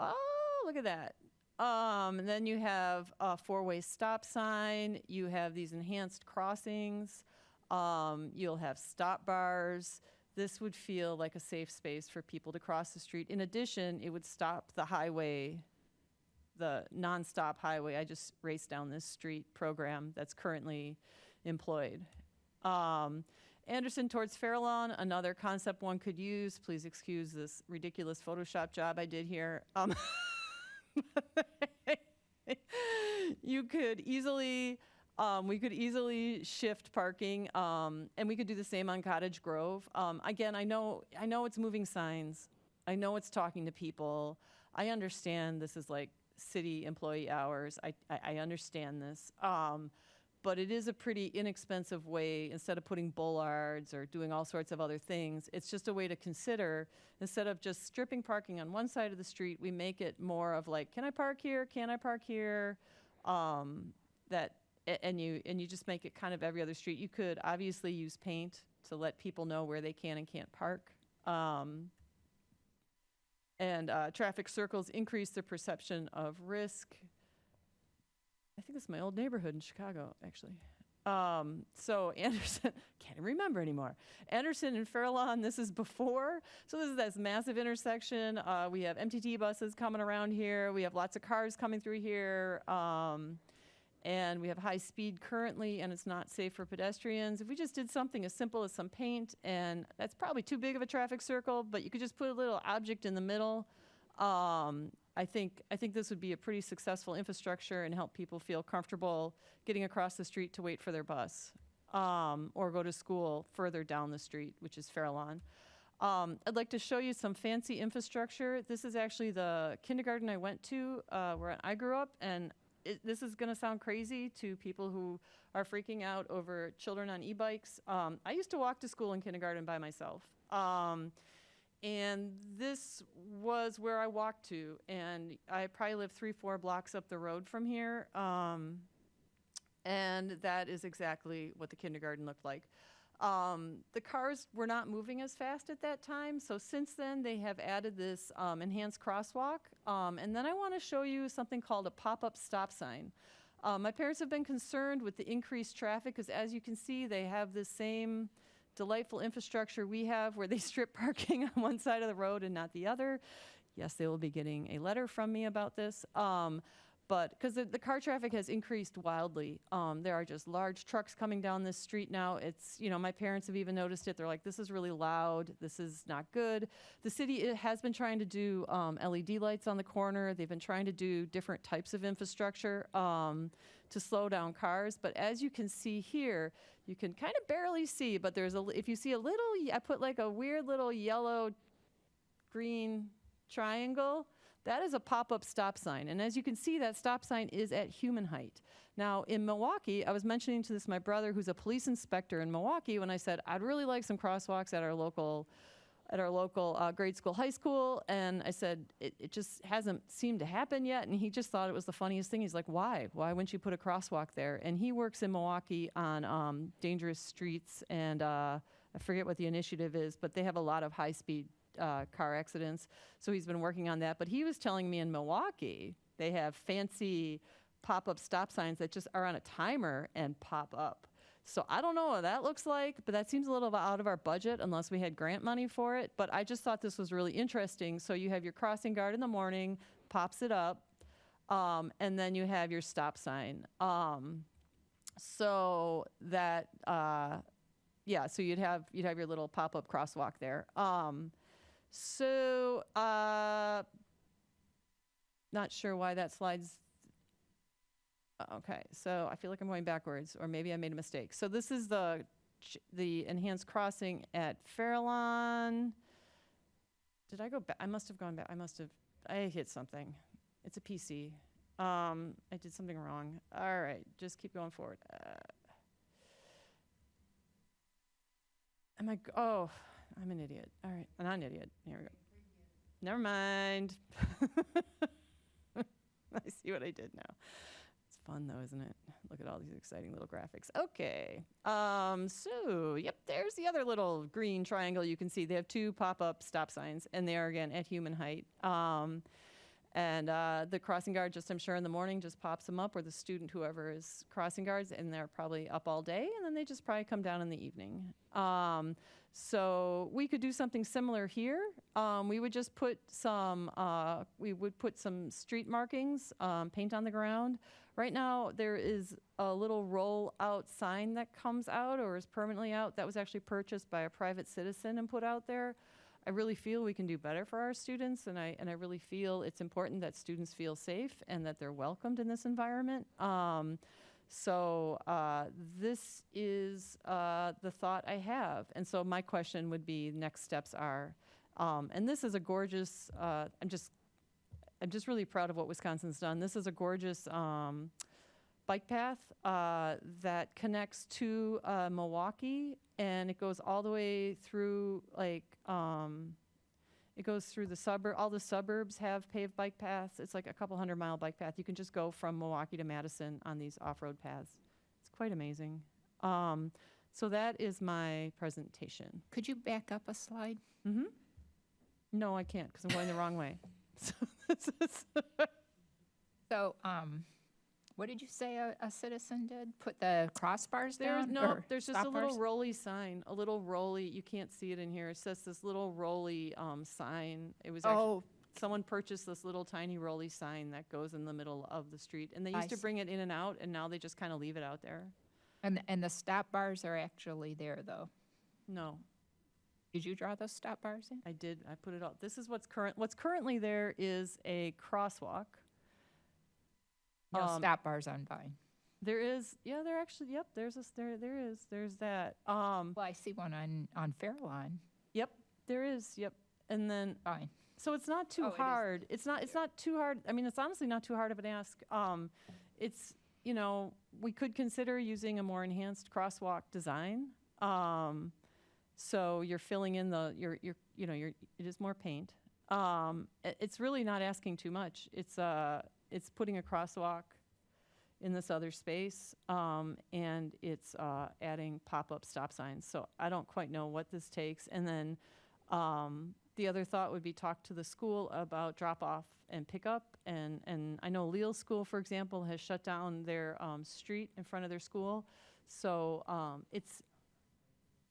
Oh, look at that. And then you have a four-way stop sign. You have these enhanced crossings. You'll have stop bars. This would feel like a safe space for people to cross the street. In addition, it would stop the highway, the nonstop highway. I just raced down this street program that's currently employed. Anderson towards Fairlawn, another concept one could use. Please excuse this ridiculous Photoshop job I did here. You could easily, we could easily shift parking, and we could do the same on Cottage Grove. Again, I know it's moving signs. I know it's talking to people. I understand this is like city employee hours. I understand this. But it is a pretty inexpensive way, instead of putting bollards or doing all sorts of other things, it's just a way to consider, instead of just stripping parking on one side of the street, we make it more of like, can I park here? Can I park here? And you just make it kind of every other street. You could obviously use paint to let people know where they can and can't park. Traffic circles increase the perception of risk. I think it's my old neighborhood in Chicago, actually. So Anderson, can't remember anymore. Anderson and Fairlawn, this is before. So this is this massive intersection. We have MTT buses coming around here. We have lots of cars coming through here. And we have high speed currently, and it's not safe for pedestrians. If we just did something as simple as some paint, and that's probably too big of a traffic circle, but you could just put a little object in the middle. I think this would be a pretty successful infrastructure and help people feel comfortable getting across the street to wait for their bus, or go to school further down the street, which is Fairlawn. I'd like to show you some fancy infrastructure. This is actually the kindergarten I went to, where I grew up, and this is going to sound crazy to people who are freaking out over children on e-bikes. I used to walk to school in kindergarten by myself. And this was where I walked to, and I probably lived 3-4 blocks up the road from here, and that is exactly what the kindergarten looked like. The cars were not moving as fast at that time, so since then, they have added this enhanced crosswalk. And then I want to show you something called a pop-up stop sign. My parents have been concerned with the increased traffic, because as you can see, they have the same delightful infrastructure we have, where they strip parking on one side of the road and not the other. Yes, they will be getting a letter from me about this. But because the car traffic has increased wildly, there are just large trucks coming down this street now. It's, my parents have even noticed it. They're like, this is really loud. This is not good. The city has been trying to do LED lights on the corner. They've been trying to do different types of infrastructure to slow down cars. But as you can see here, you can kind of barely see, but if you see a little, I put like a weird little yellow green triangle. That is a pop-up stop sign. And as you can see, that stop sign is at human height. Now, in Milwaukee, I was mentioning to my brother, who's a police inspector in Milwaukee, when I said, I'd really like some crosswalks at our local grade school, high school. And I said, it just hasn't seemed to happen yet. And he just thought it was the funniest thing. He's like, why? Why wouldn't you put a crosswalk there? And he works in Milwaukee on dangerous streets. And I forget what the initiative is, but they have a lot of high-speed car accidents. So he's been working on that. But he was telling me in Milwaukee, they have fancy pop-up stop signs that just are on a timer and pop up. So I don't know what that looks like, but that seems a little out of our budget unless we had grant money for it. But I just thought this was really interesting. So you have your crossing guard in the morning, pops it up, and then you have your stop sign. So that, so you'd have your little pop-up crosswalk there. Not sure why that slide's, okay, so I feel like I'm going backwards, or maybe I made a mistake. So this is the enhanced crossing at Fairlawn. Did I go back? I must have gone back. I hit something. It's a PC. I did something wrong. All right, just keep going forward. I'm an idiot. All right, I'm not an idiot. Here we go. Never mind. I see what I did now. It's fun though, isn't it? Look at all these exciting little graphics. Okay. Yep, there's the other little green triangle you can see. They have two pop-up stop signs, and they are, again, at human height. And the crossing guard, I'm sure in the morning, just pops them up, or the student, whoever is crossing guards, and they're probably up all day, and then they just probably come down in the evening. So we could do something similar here. We would just put some street markings, paint on the ground. Right now, there is a little roll-out sign that comes out, or is permanently out, that was actually purchased by a private citizen and put out there. I really feel we can do better for our students, and I really feel it's important that students feel safe and that they're welcomed in this environment. This is the thought I have. And so my question would be, next steps are, and this is a gorgeous, I'm just really proud of what Wisconsin's done. This is a gorgeous bike path that connects to Milwaukee, and it goes all the way through, it goes through the suburb. All the suburbs have paved bike paths. It's like a couple 100-mile bike path. You can just go from Milwaukee to Madison on these off-road paths. It's quite amazing. So that is my presentation. Could you back up a slide? Mm-hmm. No, I can't, because I'm going the wrong way. So, what did you say a citizen did? Put the crossbars down? There's just a little rolly sign, a little rolly. You can't see it in here. It says this little rolly sign. It was actually, someone purchased this little tiny rolly sign that goes in the middle of the street. And they used to bring it in and out, and now they just kind of leave it out there. And the stop bars are actually there, though? No. Did you draw those stop bars in? I did. I put it out. This is what's currently there is a crosswalk. No stop bars on Vine. There is, there actually, yep, there's that. Well, I see one on Fairlawn. Yep, there is, yep. And then, Fine. so it's not too hard. It's not too hard. I mean, it's honestly not too hard of an ask. It's, we could consider using a more enhanced crosswalk design. So you're filling in it is more paint. It's really not asking too much. It's putting a crosswalk in this other space, and it's adding pop-up stop signs. So I don't quite know what this takes. And then the other thought would be talk to the school about drop-off and pickup. And I know Leal's school, for example, has shut down their street in front of their school. So it's,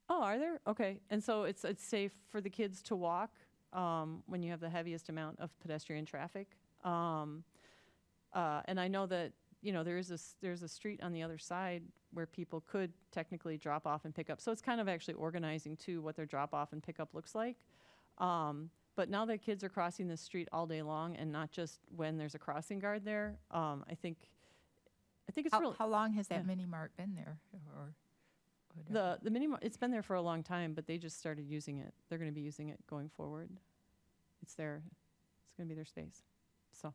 oh, are there? Okay. And so it's safe for the kids to walk when you have the heaviest amount of pedestrian traffic. And I know that, you know, there's a street on the other side where people could technically drop off and pick up. So it's kind of actually organizing too what their drop off and pickup looks like. But now that kids are crossing the street all day long and not just when there's a crossing guard there, I think it's really How long has that yeah. mini mart been there, or whatever? the mini it's been there for a long time, but they just started using it. They're going to be using it going forward. It's going to be their space. So.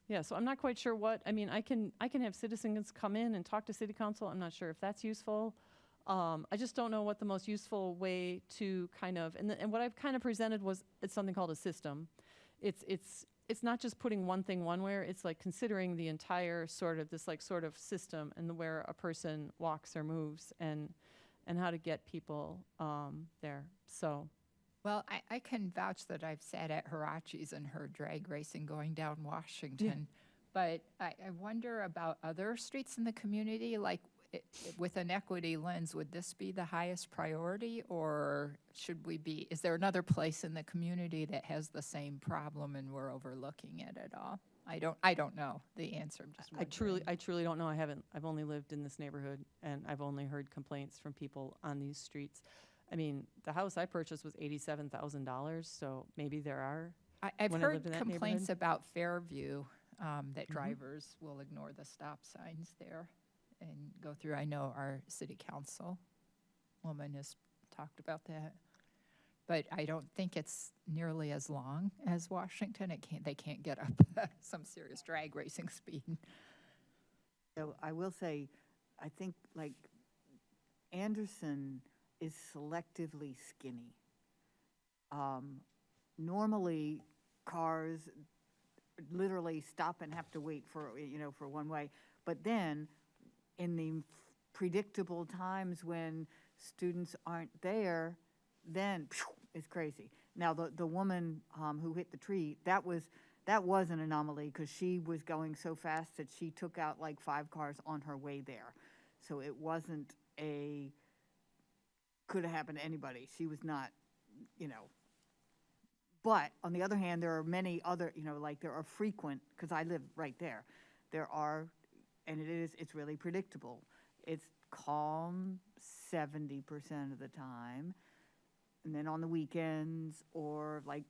Yeah, so I'm not quite sure what, I mean, I can have citizens come in and talk to city council. I'm not sure if that's useful. I just don't know what the most useful way to kind of, and what I've kind of presented was, it's something called a system. It's not just putting one thing one way, it's like considering the entire sort of system and where a person walks or moves and how to get people there, so. Well, I can vouch that I've sat at Hirachi's and heard drag racing going down Washington. But I wonder about other streets in the community, like with an equity lens, would this be the highest priority, or is there another place in the community that has the same problem and we're overlooking it at all? I don't know the answer. I'm just wondering. I truly don't know. I've only lived in this neighborhood and I've only heard complaints from people on these streets. I mean, the house I purchased was $87,000, so maybe there are. I've when I lived heard in that complaints neighborhood. about Fairview, that Mhm. drivers will ignore the stop signs there and go through. I know our city council woman has talked about that. But I don't think it's nearly as long as Washington. They can't get up some serious drag racing speed. So I will say, I think like Anderson is selectively skinny. Normally, cars literally stop and have to wait for one way. But then, in the predictable times when students aren't there, then it's crazy. Now, the woman who hit the tree, that was an anomaly because she was going so fast that she took out like 5 cars on her way there. So it wasn't could have happened to anybody. She was not, But on the other hand, there are many other, like there are frequent, because I live right there. There are, and it's really predictable. It's calm 70% of the time. And then on the weekends or like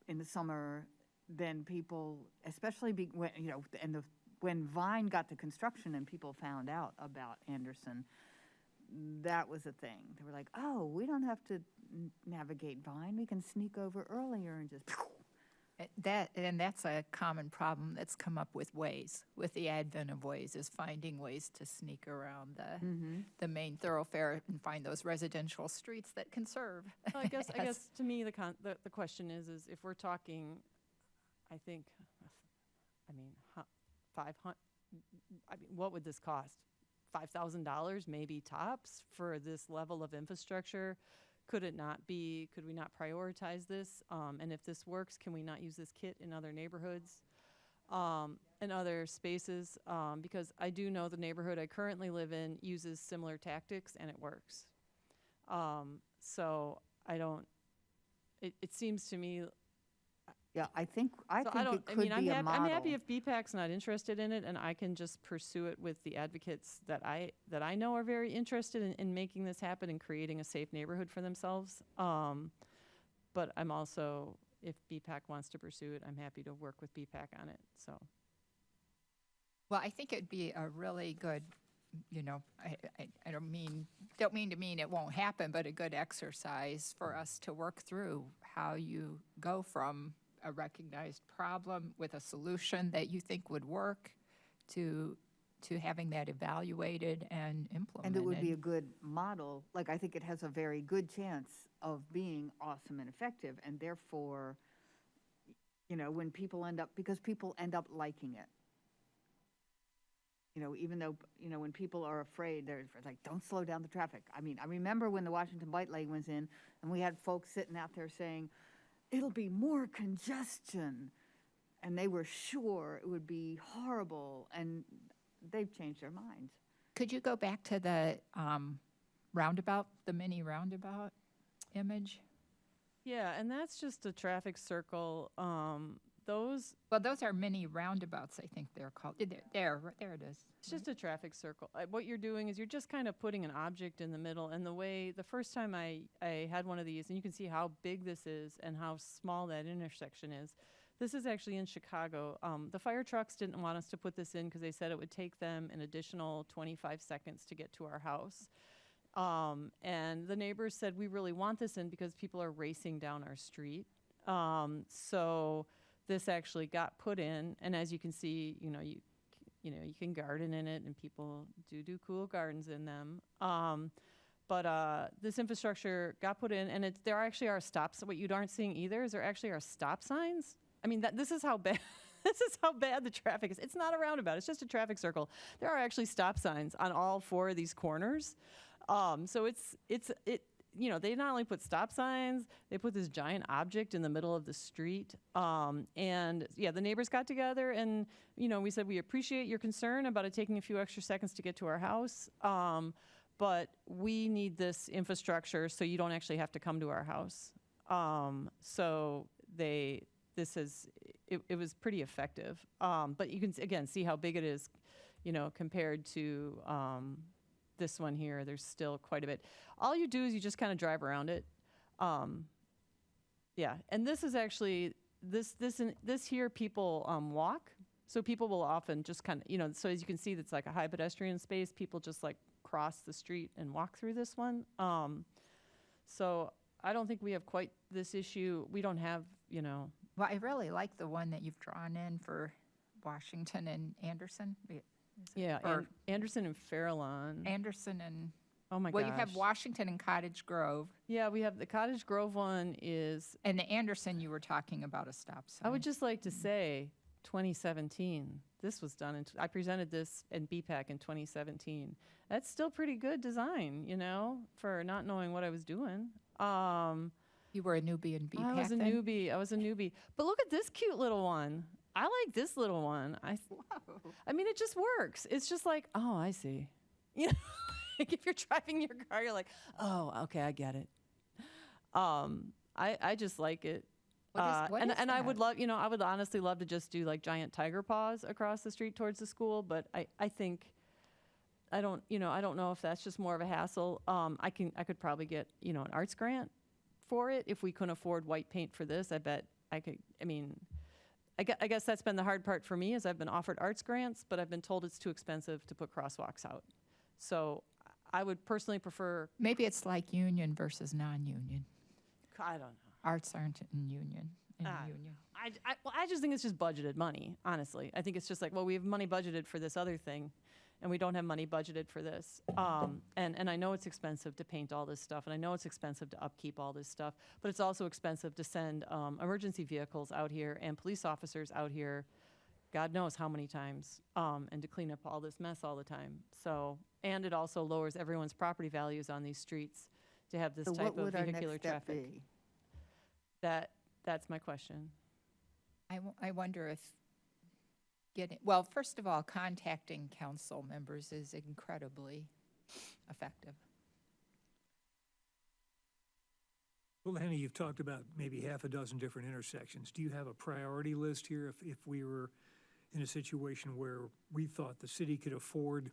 in the summer, then people, especially when Vine got to construction and people found out about Anderson, that was a thing. They were like, oh, we don't have to navigate Vine. We can sneak over earlier and just. That's a common problem that's come up with Waze, with the advent of Waze, is finding ways to sneak around the main thoroughfare and find those residential streets that can serve. Well, I guess to me the question is if we're talking, I think, 500. I mean, what would this cost? $5,000 maybe tops for this level of infrastructure. Could we not prioritize this? And if this works, can we not use this kit in other neighborhoods and other spaces? Because I do know the neighborhood I currently live in uses similar tactics and it works. So I don't, it seems to me. Yeah, I think it could be a model. I'm happy if BPAC's not interested in it and I can just pursue it with the advocates that I know are very interested in making this happen and creating a safe neighborhood for themselves. But I'm also, if BPAC wants to pursue it, I'm happy to work with BPAC on it, so. Well, I think it'd be a really good, I don't mean to mean it won't happen, but a good exercise for us to work through how you go from a recognized problem with a solution that you think would work to having that evaluated and implemented. And it would be a good model. Like, I think it has a very good chance of being awesome and effective, and therefore, when people because people end up liking it. even though, when people are afraid, they're like, don't slow down the traffic. I mean, I remember when the Washington Bike Lane was in, and we had folks sitting out there saying, it'll be more congestion. And they were sure it would be horrible, and they've changed their minds. Could you go back to the roundabout, the mini roundabout image? Yeah, and that's just a traffic circle. Those, Well, those are mini roundabouts, I think they're called. There it is. it's just a traffic circle. What you're doing is you're just kind of putting an object in the middle. And the first time I had one of these, and you can see how big this is and how small that intersection is. This is actually in Chicago. The fire trucks didn't want us to put this in because they said it would take them an additional 25 seconds to get to our house. And the neighbors said, we really want this in because people are racing down our street. So this actually got put in, and as you can see, you can garden in it, and people do cool gardens in them. But this infrastructure got put in, and there actually are stops. What you aren't seeing either is there actually are stop signs. I mean, this is how bad this is how bad the traffic is. It's not a roundabout; it's just a traffic circle. There are actually stop signs on all 4 of these corners. So they not only put stop signs, they put this giant object in the middle of the street. And yeah, the neighbors got together and, we said, we appreciate your concern about it taking a few extra seconds to get to our house. But we need this infrastructure so you don't actually have to come to our house. So it was pretty effective. But you can, again, see how big it is, compared to, this one here. There's still quite a bit. All you do is you just kind of drive around it. Yeah, and this is actually this here people walk. So people will often just kind of, so as you can see, it's like a high pedestrian space. People just like cross the street and walk through this one. So I don't think we have quite this issue. We don't have, Well, I really like the one that you've drawn in for Washington and Anderson. yeah, Or- Anderson and Farallon. Anderson and, Oh my gosh. well, you have Washington and Cottage Grove, Yeah, we have the Cottage Grove one is, and the Anderson, you were talking about a stop sign. I would just like to say 2017. This was done, I presented this in BPAC in 2017. That's still pretty good design, for not knowing what I was doing. You were a newbie in BPAC I was a then? newbie. But look at this cute little one. I like this little one. I mean, it just works. It's just like, oh, I see. Like if you're driving your car, you're like, oh, okay, I get it. I just like it. What is and I would that? love, I would honestly love to just do like giant tiger paws across the street towards the school. But I think, I don't know if that's just more of a hassle. I could probably get, an arts grant for it. If we couldn't afford white paint for this, I bet I could, I guess that's been the hard part for me is I've been offered arts grants, but I've been told it's too expensive to put crosswalks out. So I would personally prefer, Maybe it's like union versus non-union. I don't know. Arts aren't in union. Ah. Union. I just think it's just budgeted money, honestly. I think it's just like, well, we have money budgeted for this other thing, and we don't have money budgeted for this. And I know it's expensive to paint all this stuff, and I know it's expensive to upkeep all this stuff, but it's also expensive to send emergency vehicles out here and police officers out here, God knows how many times, and to clean up all this mess all the time. So, and it also lowers everyone's property values on these streets to have this So type what of would our vehicular next step traffic. be? That's my question. I wonder if well, first of all, contacting council members is incredibly effective. Well, Henny, you've talked about maybe half a dozen different intersections. Do you have a priority list here? If we were in a situation where we thought the city could afford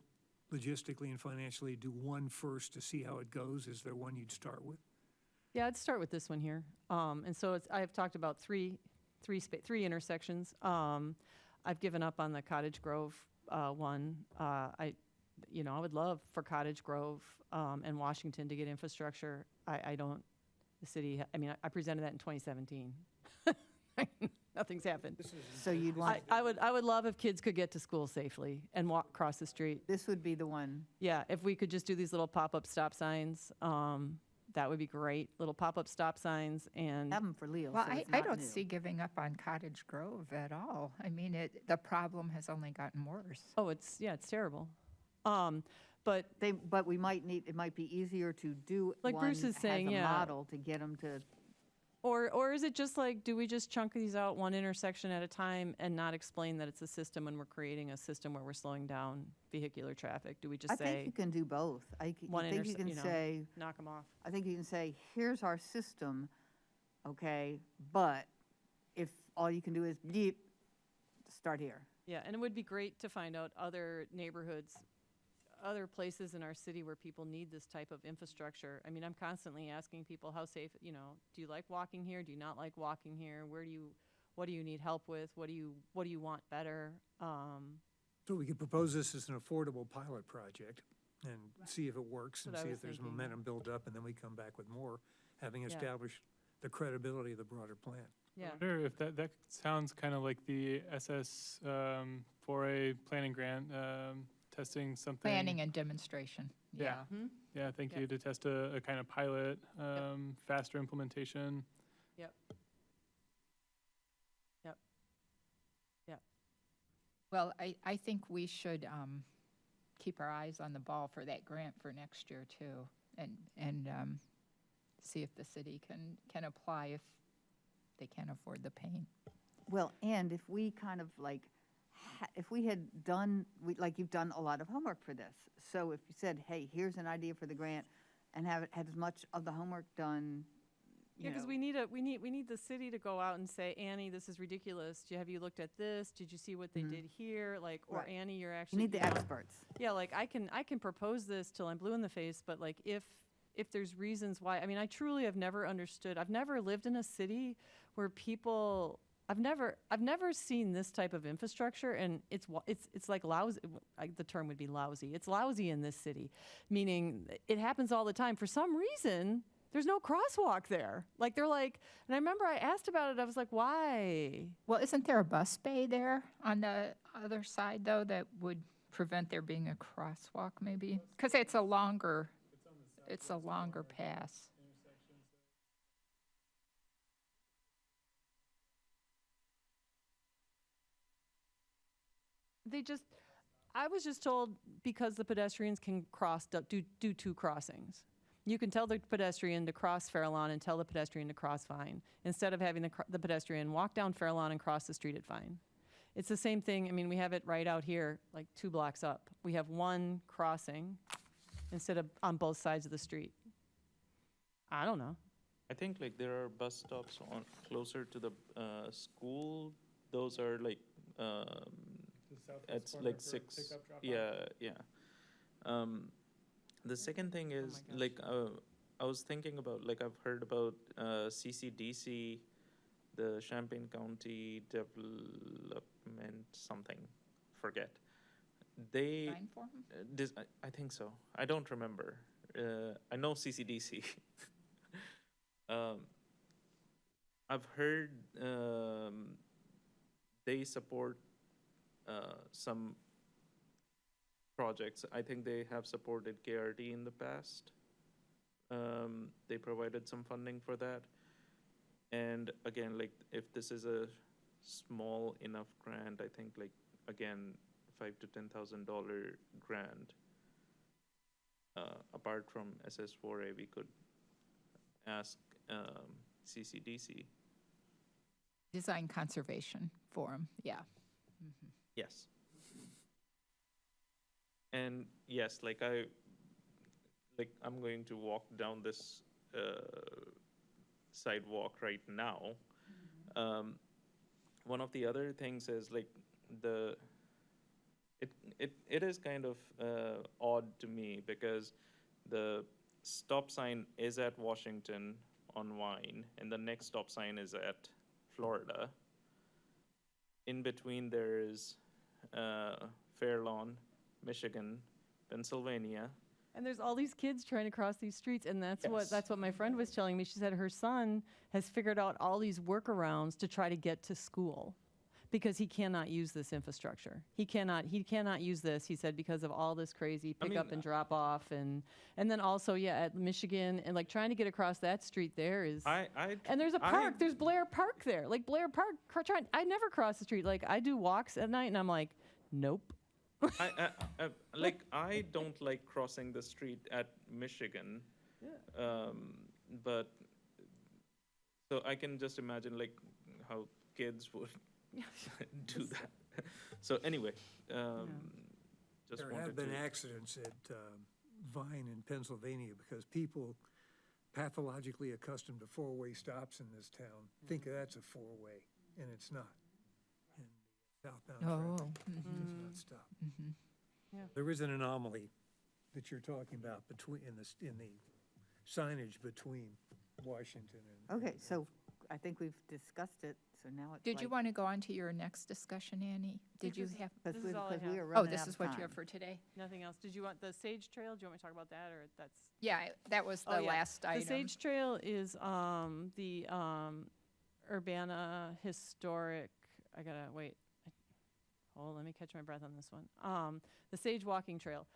logistically and financially do one first to see how it goes, is there one you'd start with? Yeah, I'd start with this one here. And so I've talked about three intersections. I've given up on the Cottage Grove one. I would love for Cottage Grove and Washington to get infrastructure. The city, I presented that in 2017. Nothing's happened. So you'd want, I would love if kids could get to school safely and walk across the street. this would be the one. Yeah, if we could just do these little pop-up stop signs, that would be great. Little pop-up stop signs and, Have them for Leo, Well, so it's I not don't new. see giving up on Cottage Grove at all. I mean, the problem has only gotten worse. oh, it's terrible. But But we might need, it might be easier to do Like one Bruce is saying, as a yeah. model to get them to, Or is it just like, do we just chunk these out one intersection at a time and not explain that it's a system when we're creating a system where we're slowing down vehicular traffic? Do we I just think you say, can do both. I one think you interse- can you know. say, knock them off? I think you can say, here's our system, okay, but if all you can do is beep, start here. Yeah, and it would be great to find out other neighborhoods, other places in our city where people need this type of infrastructure. I mean, I'm constantly asking people how safe, do you like walking here? Do you not like walking here? What do you need help with? What do you want better? So we could propose this as an affordable pilot project and see if it works and That's what I see was if there's thinking. momentum build up, and then we come back with more, having Yeah. established the credibility of the broader plan. I Yeah, wonder if that sounds kind of like the SS 4A planning grant, testing something. Planning and demonstration, Yeah. yeah. Yeah, thank Yep. you, to test a kind of pilot, faster implementation. Well, I think we should keep our eyes on the ball for that grant for next year too, and see if the city can apply if they can't afford the paint. Well, and if we kind of like, if we had done, like you've done a lot of homework for this. So if you said, hey, here's an idea for the grant, and had as much of the homework done, yeah, because we need the city to go out and say, Annie, this is ridiculous. Have you looked at this? Did you see what they did here? Like, or Right. Annie, you're you actually. need the you know, experts. Yeah, like I can propose this till I'm blue in the face, but like if there's reasons why, I mean, I truly have never understood. I've never lived in a city where people. I've never seen this type of infrastructure, and it's like lousy. The term would be lousy. It's lousy in this city, meaning it happens all the time. For some reason, there's no crosswalk there. Like they're like, and I remember I asked about it. I was like, why? Well, isn't there a bus bay there on the other side, though, that would prevent there being a crosswalk, maybe? Because it's a longer pass. I was just told because the pedestrians can do two crossings. You can tell the pedestrian to cross Fairlawn and tell the pedestrian to cross Vine, instead of having the pedestrian walk down Fairlawn and cross the street at Vine. It's the same thing, I mean, we have it right out here, like 2 blocks up. We have one crossing instead of on both sides of the street. I don't know. I think like there are bus stops closer to the school. Those are like it's like 6. Yeah. The second thing is gosh. like I was thinking about, like, I've heard about CCDC, the Champaign County Development something, forget. They Sign for 'em? I think so. I don't remember. I know CCDC. I've heard they support some projects. I think they have supported KRT in the past. They provided some funding for that. And again, like, if this is a small enough grant, I think, like, again, $5,000 to $10,000 grant. Apart from SS4A, we could ask CCDC. Design Conservation Forum, yeah. Yes. And yes, like I'm going to walk down this sidewalk right now. One of the other things is like it is kind of odd to me because the stop sign is at Washington on Vine, and the next stop sign is at Florida. In between there is Fairlawn, Michigan, Pennsylvania. And there's all these kids trying to cross these streets, and that's Yes. what my friend was telling me. She said her son has figured out all these workarounds to try to get to school, because he cannot use this infrastructure. He cannot use this, he said, because of all this crazy I pick mean, up and drop off, and then also, yeah, at Michigan, and like trying to get across that street there is, and there's a park, there's Blair Park there, like Blair Park, I never cross the street, like I do walks at night and I'm like, nope. I don't like crossing the street at Michigan. But so I can just imagine like how kids would do that. So anyway, just There wanted have been to. accidents at Vine in Pennsylvania because people pathologically accustomed to four-way stops in this town think that's a four-way, and it's not. And southbound traffic does not stop. Yeah. There is an anomaly that you're talking about between, in the signage between Washington and. Okay, so I think we've discussed it, so now it's Did you like- want to go on to your next discussion, Annie? Did you have, This is all I Because we have. are oh, running this out is of what you have time. for today? Nothing else. Did you want the Sage Trail? Do you want me to talk about that, or that's? Yeah, that was Oh, the yeah. last item. The Sage Trail is the Urbana Historic. I gotta wait. Hold, let me catch my breath on this one. The Sage Walking Trail.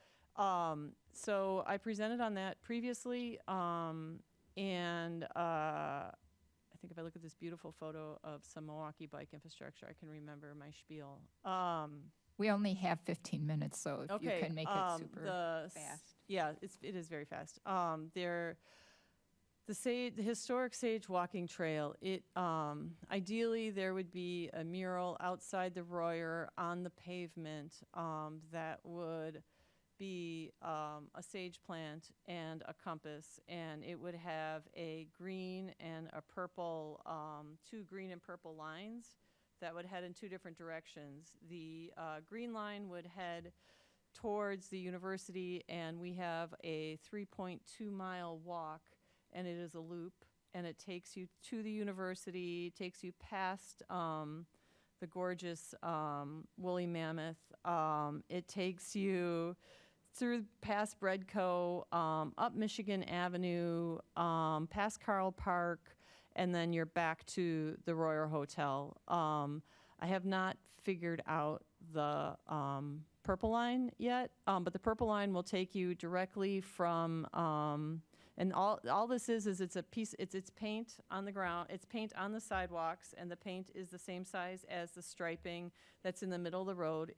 So I presented on that previously, and I think if I look at this beautiful photo of some Milwaukee bike infrastructure, I can remember my spiel. We only have 15 minutes, so if you Okay, can make it super fast. Yeah, it is very fast. The historic Sage Walking Trail. Ideally there would be a mural outside the Royer on the pavement that would be a sage plant and a compass, and it would have a green and a purple, two green and purple lines that would head in two different directions. The green line would head towards the university, and we have a 3.2-mile walk, and it is a loop, and it takes you to the university, takes you past the gorgeous woolly mammoth. It takes you through past Breadco, up Michigan Avenue, past Carl Park, and then you're back to the Royer Hotel. I have not figured out the Purple Line yet, but the Purple Line will take you directly from, and all this is it's a piece, it's paint on the ground, it's paint on the sidewalks, and the paint is the same size as the striping that's in the middle of the road.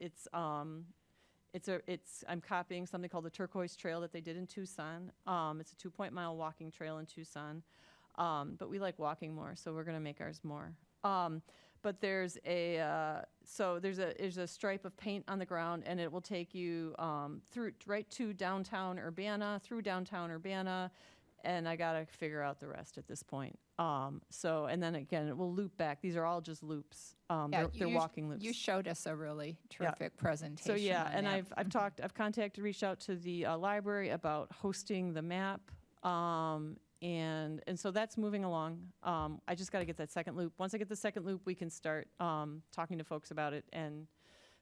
I'm copying something called the Turquoise Trail that they did in Tucson. It's a 2-mile walking trail in Tucson. But we like walking more, so we're gonna make ours more. But there's a stripe of paint on the ground, and it will take you right to downtown Urbana, through downtown Urbana, and I gotta figure out the rest at this point. And then again, it will loop back. These are all just loops. Yeah, They're walking loops. You showed us a really terrific presentation. So yeah, on and that. I've reached out to the library about hosting the map, and so that's moving along. I just got to get that second loop. Once I get the second loop, we can start talking to folks about it and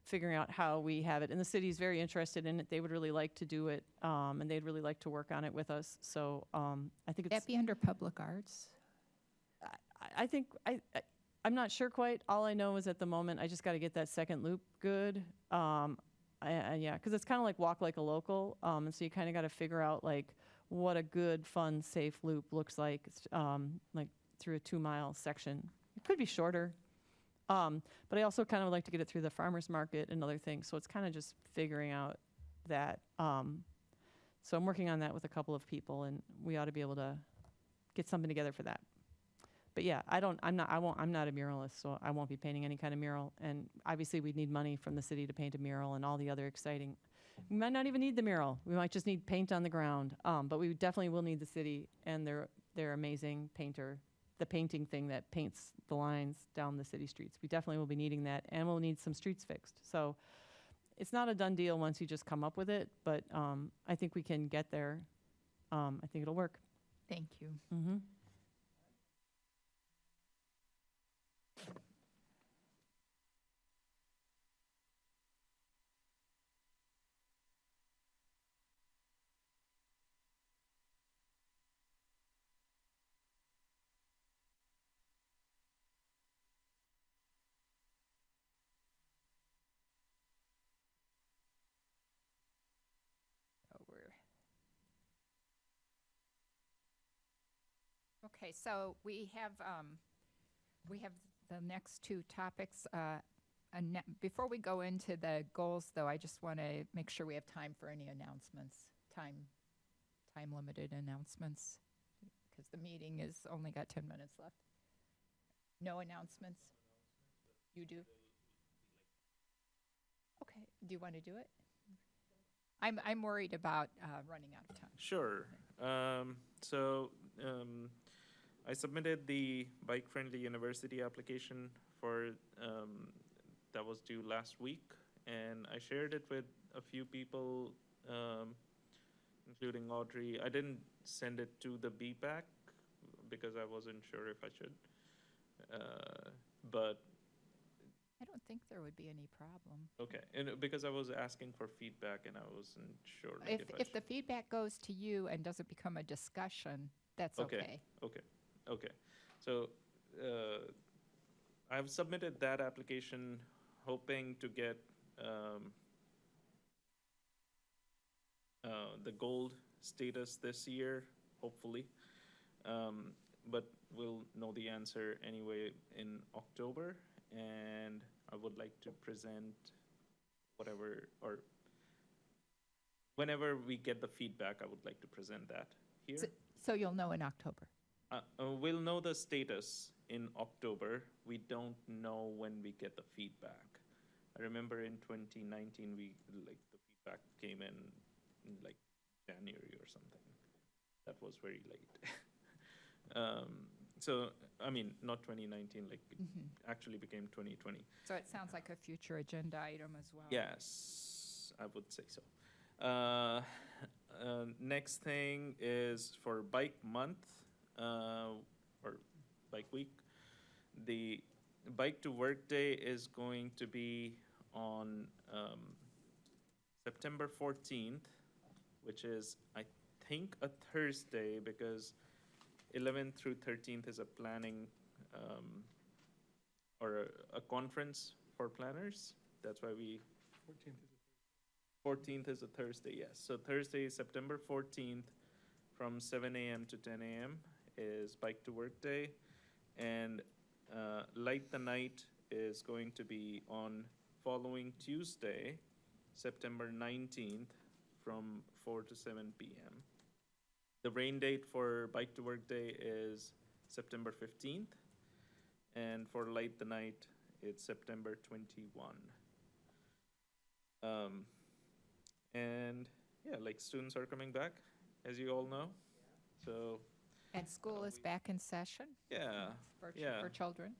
figuring out how we have it. And the city's very interested in it. They would really like to do it, and they'd really like to work on it with us. So I think Would it's. that be under public arts? I think I'm not sure quite. All I know is at the moment I just got to get that second loop good. Yeah, because it's kind of like walk like a local, and so you kind of got to figure out like what a good, fun, safe loop looks like through a 2-mile section. It could be shorter, but I also kind of like to get it through the farmers market and other things. So it's kind of just figuring out that. So I'm working on that with a couple of people, and we ought to be able to get something together for that. But yeah, I'm not a muralist, so I won't be painting any kind of mural. And obviously we'd need money from the city to paint a mural and all the other exciting. We might not even need the mural. We might just need paint on the ground. But we definitely will need the city and their amazing painter, the painting thing that paints the lines down the city streets. We definitely will be needing that, and we'll need some streets fixed. So it's not a done deal once you just come up with it, but I think we can get there. I think it'll work. Thank you. Mm-hmm. Okay, so we have the next two topics. Before we go into the goals, though, I just want to make sure we have time for any announcements, time-limited announcements, because the meeting is only got 10 minutes left. No announcements? You do? Okay, do you want to do it? I'm worried about running out of time. Sure. I submitted the bike-friendly university application for that was due last week, and I shared it with a few people, including Audrey. I didn't send it to the BPAC because I wasn't sure if I should, but I don't think there would be any problem. okay, and because I was asking for feedback and I wasn't sure. Like, If the feedback goes to you and doesn't become a discussion, that's okay. Okay. So I've submitted that application hoping to get the gold status this year, hopefully. But we'll know the answer anyway in October, and I would like to present whatever, or whenever we get the feedback, I would like to present that here. So you'll know in October. We'll know the status in October. We don't know when we get the feedback. I remember in 2019, the feedback came in like January or something. That was very late. So, I mean, not 2019, actually became 2020. So it sounds like a future agenda item as well. Yes, I would say so. Next thing is for Bike Month, or Bike Week. The Bike to Work Day is going to be on September 14th, which is, I think, a Thursday, because 11th through 13th is a planning or a conference for planners. That's why 14th is a Thursday, yes. So Thursday, September 14th, from 7 a.m. to 10 a.m. is Bike to Work Day. And Light the Night is going to be on following Tuesday, September 19th, from 4 to 7 p.m. The rain date for Bike to Work Day is September 15th. And for Light the Night, it's September 21. And yeah, students are coming back, as you all know. So And school is back in session? yeah, For children?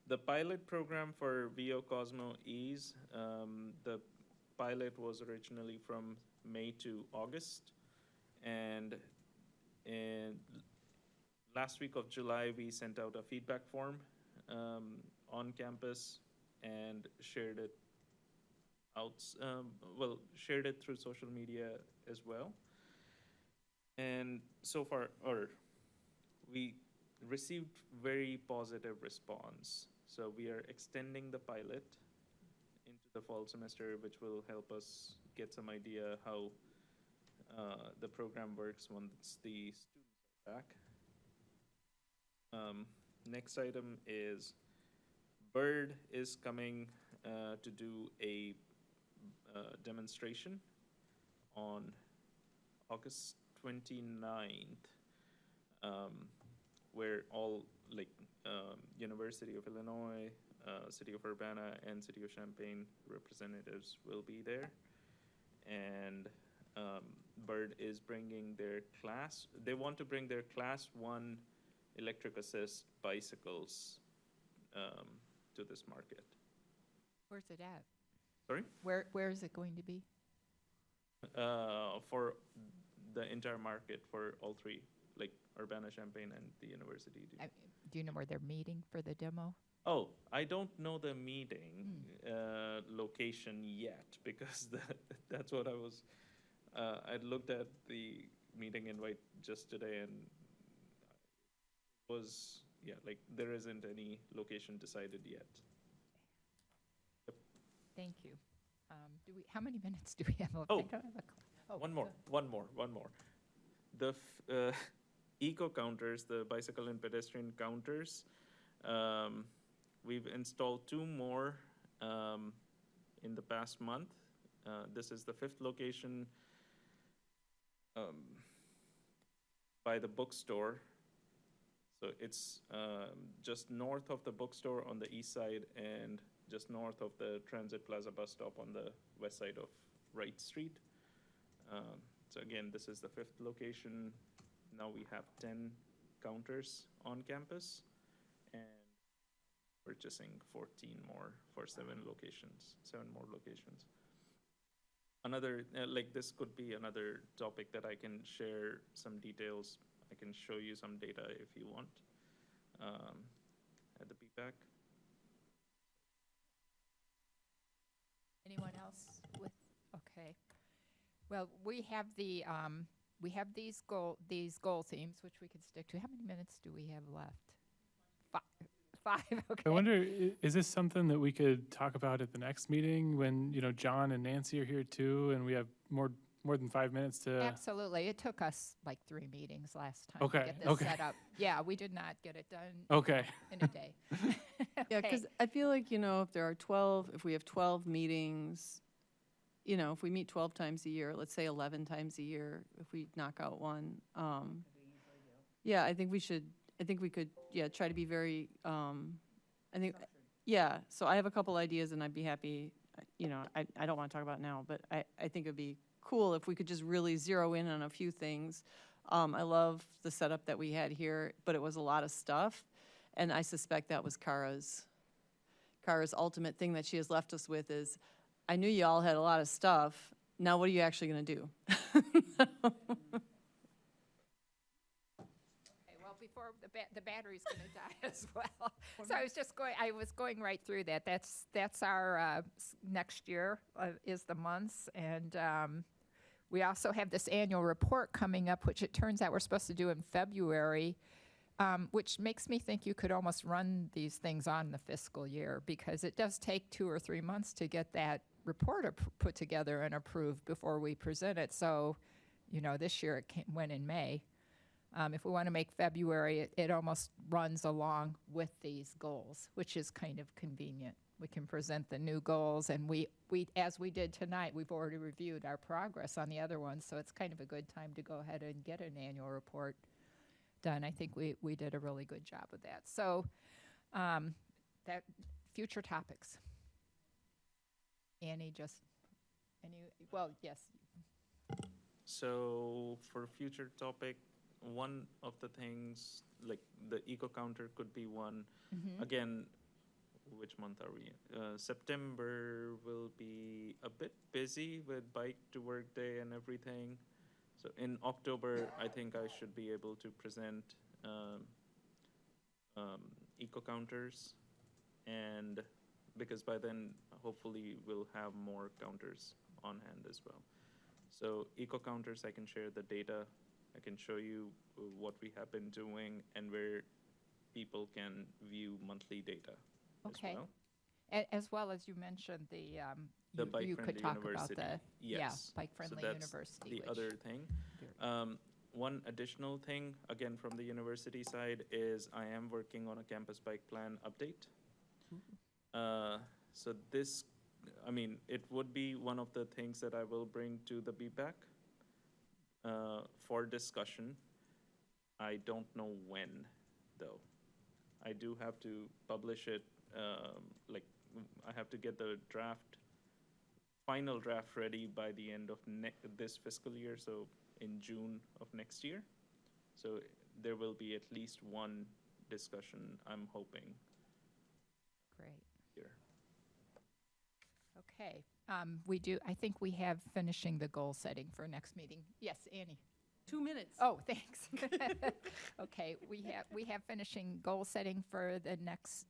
the pilot program for VO Cosmo Ease, the pilot was originally from May to August. And in last week of July, we sent out a feedback form on campus and shared it shared it through social media as well. And so far, we received very positive response. So we are extending the pilot into the fall semester, which will help us get some idea how the program works once the students are back. Next item is Bird is coming to do a demonstration on August 29th, where all University of Illinois, City of Urbana, and City of Champaign representatives will be there. And Bird is bringing their class. They want to bring their Class 1 electric assist bicycles to this market. Where's it at? Sorry? Where is it going to be? For the entire market, for all three, Urbana, Champaign, and the university. Do you know where they're meeting for the demo? Oh, I don't know the meeting location yet, because that's what I was, I looked at the meeting invite just today, and was, there isn't any location decided yet. Thank you. How many minutes do we have left? Oh. I don't have a cl- One more. The eco counters, the bicycle and pedestrian counters. We've installed 2 more in the past month. This is the 5th location by the bookstore. So it's just north of the bookstore on the east side and just north of the Transit Plaza bus stop on the west side of Wright Street. So again, this is the 5th location. Now we have 10 counters on campus and purchasing 14 more for 7 more locations. Another, like this could be another topic that I can share some details. I can show you some data if you want at the BPAC. Anyone else with, okay. Well, we have the, we have these goal themes, which we could stick to. How many minutes do we have left? Five, okay. I wonder, is this something that we could talk about at the next meeting when, John and Nancy are here too, and we have more than 5 minutes to? Absolutely. It took us like 3 meetings last time Okay, to get this okay. set up. Yeah, we did not get it done Okay. in a day. Yeah, Okay. because I feel like, if we have 12 meetings, if we meet 12 times a year, let's say 11 times a year, if we knock out one. Yeah, I think we could, try to be very, so I have a couple ideas and I'd be happy, I don't want to talk about it now, but I think it'd be cool if we could just really zero in on a few things. I love the setup that we had here, but it was a lot of stuff. And I suspect that was Kara's ultimate thing that she has left us with is, I knew you all had a lot of stuff. Now what are you actually going to do? Before the battery's going to die as well. So I was going right through that. That's our next year is the months. And we also have this annual report coming up, which it turns out we're supposed to do in February, which makes me think you could almost run these things on the fiscal year because it does take 2 or 3 months to get that report put together and approved before we present it. So, this year it went in May. If we want to make February, it almost runs along with these goals, which is kind of convenient. We can present the new goals, and we as we did tonight, we've already reviewed our progress on the other ones, so it's kind of a good time to go ahead and get an annual report done. I think we did a really good job of that. So that future topics. Annie, yes. So for future topic, one of the things, like the eco counter could be one. Mm-hmm. Again, which month are we in? September will be a bit busy with Bike to Work Day and everything. So in October, I think I should be able to present eco counters, and because by then, hopefully, we'll have more counters on hand as well. So eco counters, I can share the data. I can show you what we have been doing and where people can view monthly data Okay. as well. As well as you mentioned The you could bike-friendly talk university. about Yes. bike-friendly So that's university. the which- other thing. One additional thing, again, from the university side, is I am working on a campus bike plan update. So this, it would be one of the things that I will bring to the BPAC for discussion. I don't know when, though. I do have to publish it, I have to get the final draft ready by the end of this fiscal year, so in June of next year. So there will be at least one discussion, I'm hoping, Great. here. Okay. I think we have finishing the goal setting for next meeting. Yes, Annie. 2 minutes. Oh, thanks. Okay, we have finishing goal setting for the next,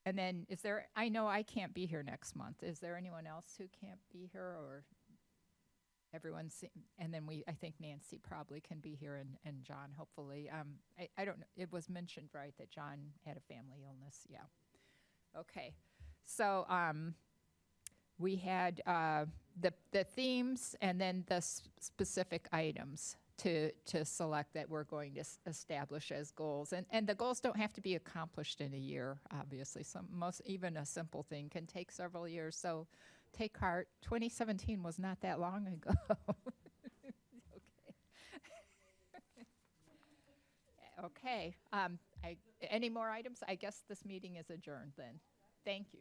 and then I know I can't be here next month. Is there anyone else who can't be here, or everyone's, and then I think Nancy probably can be here and John, hopefully. I don't know, it was mentioned, right, that John had a family illness, yeah. Okay, so we had the themes and then the specific items to select that we're going to establish as goals. And the goals don't have to be accomplished in a year, obviously. Even a simple thing can take several years. So take heart. 2017 was not that long ago. Okay. Any more items? I guess this meeting is adjourned then. Thank you.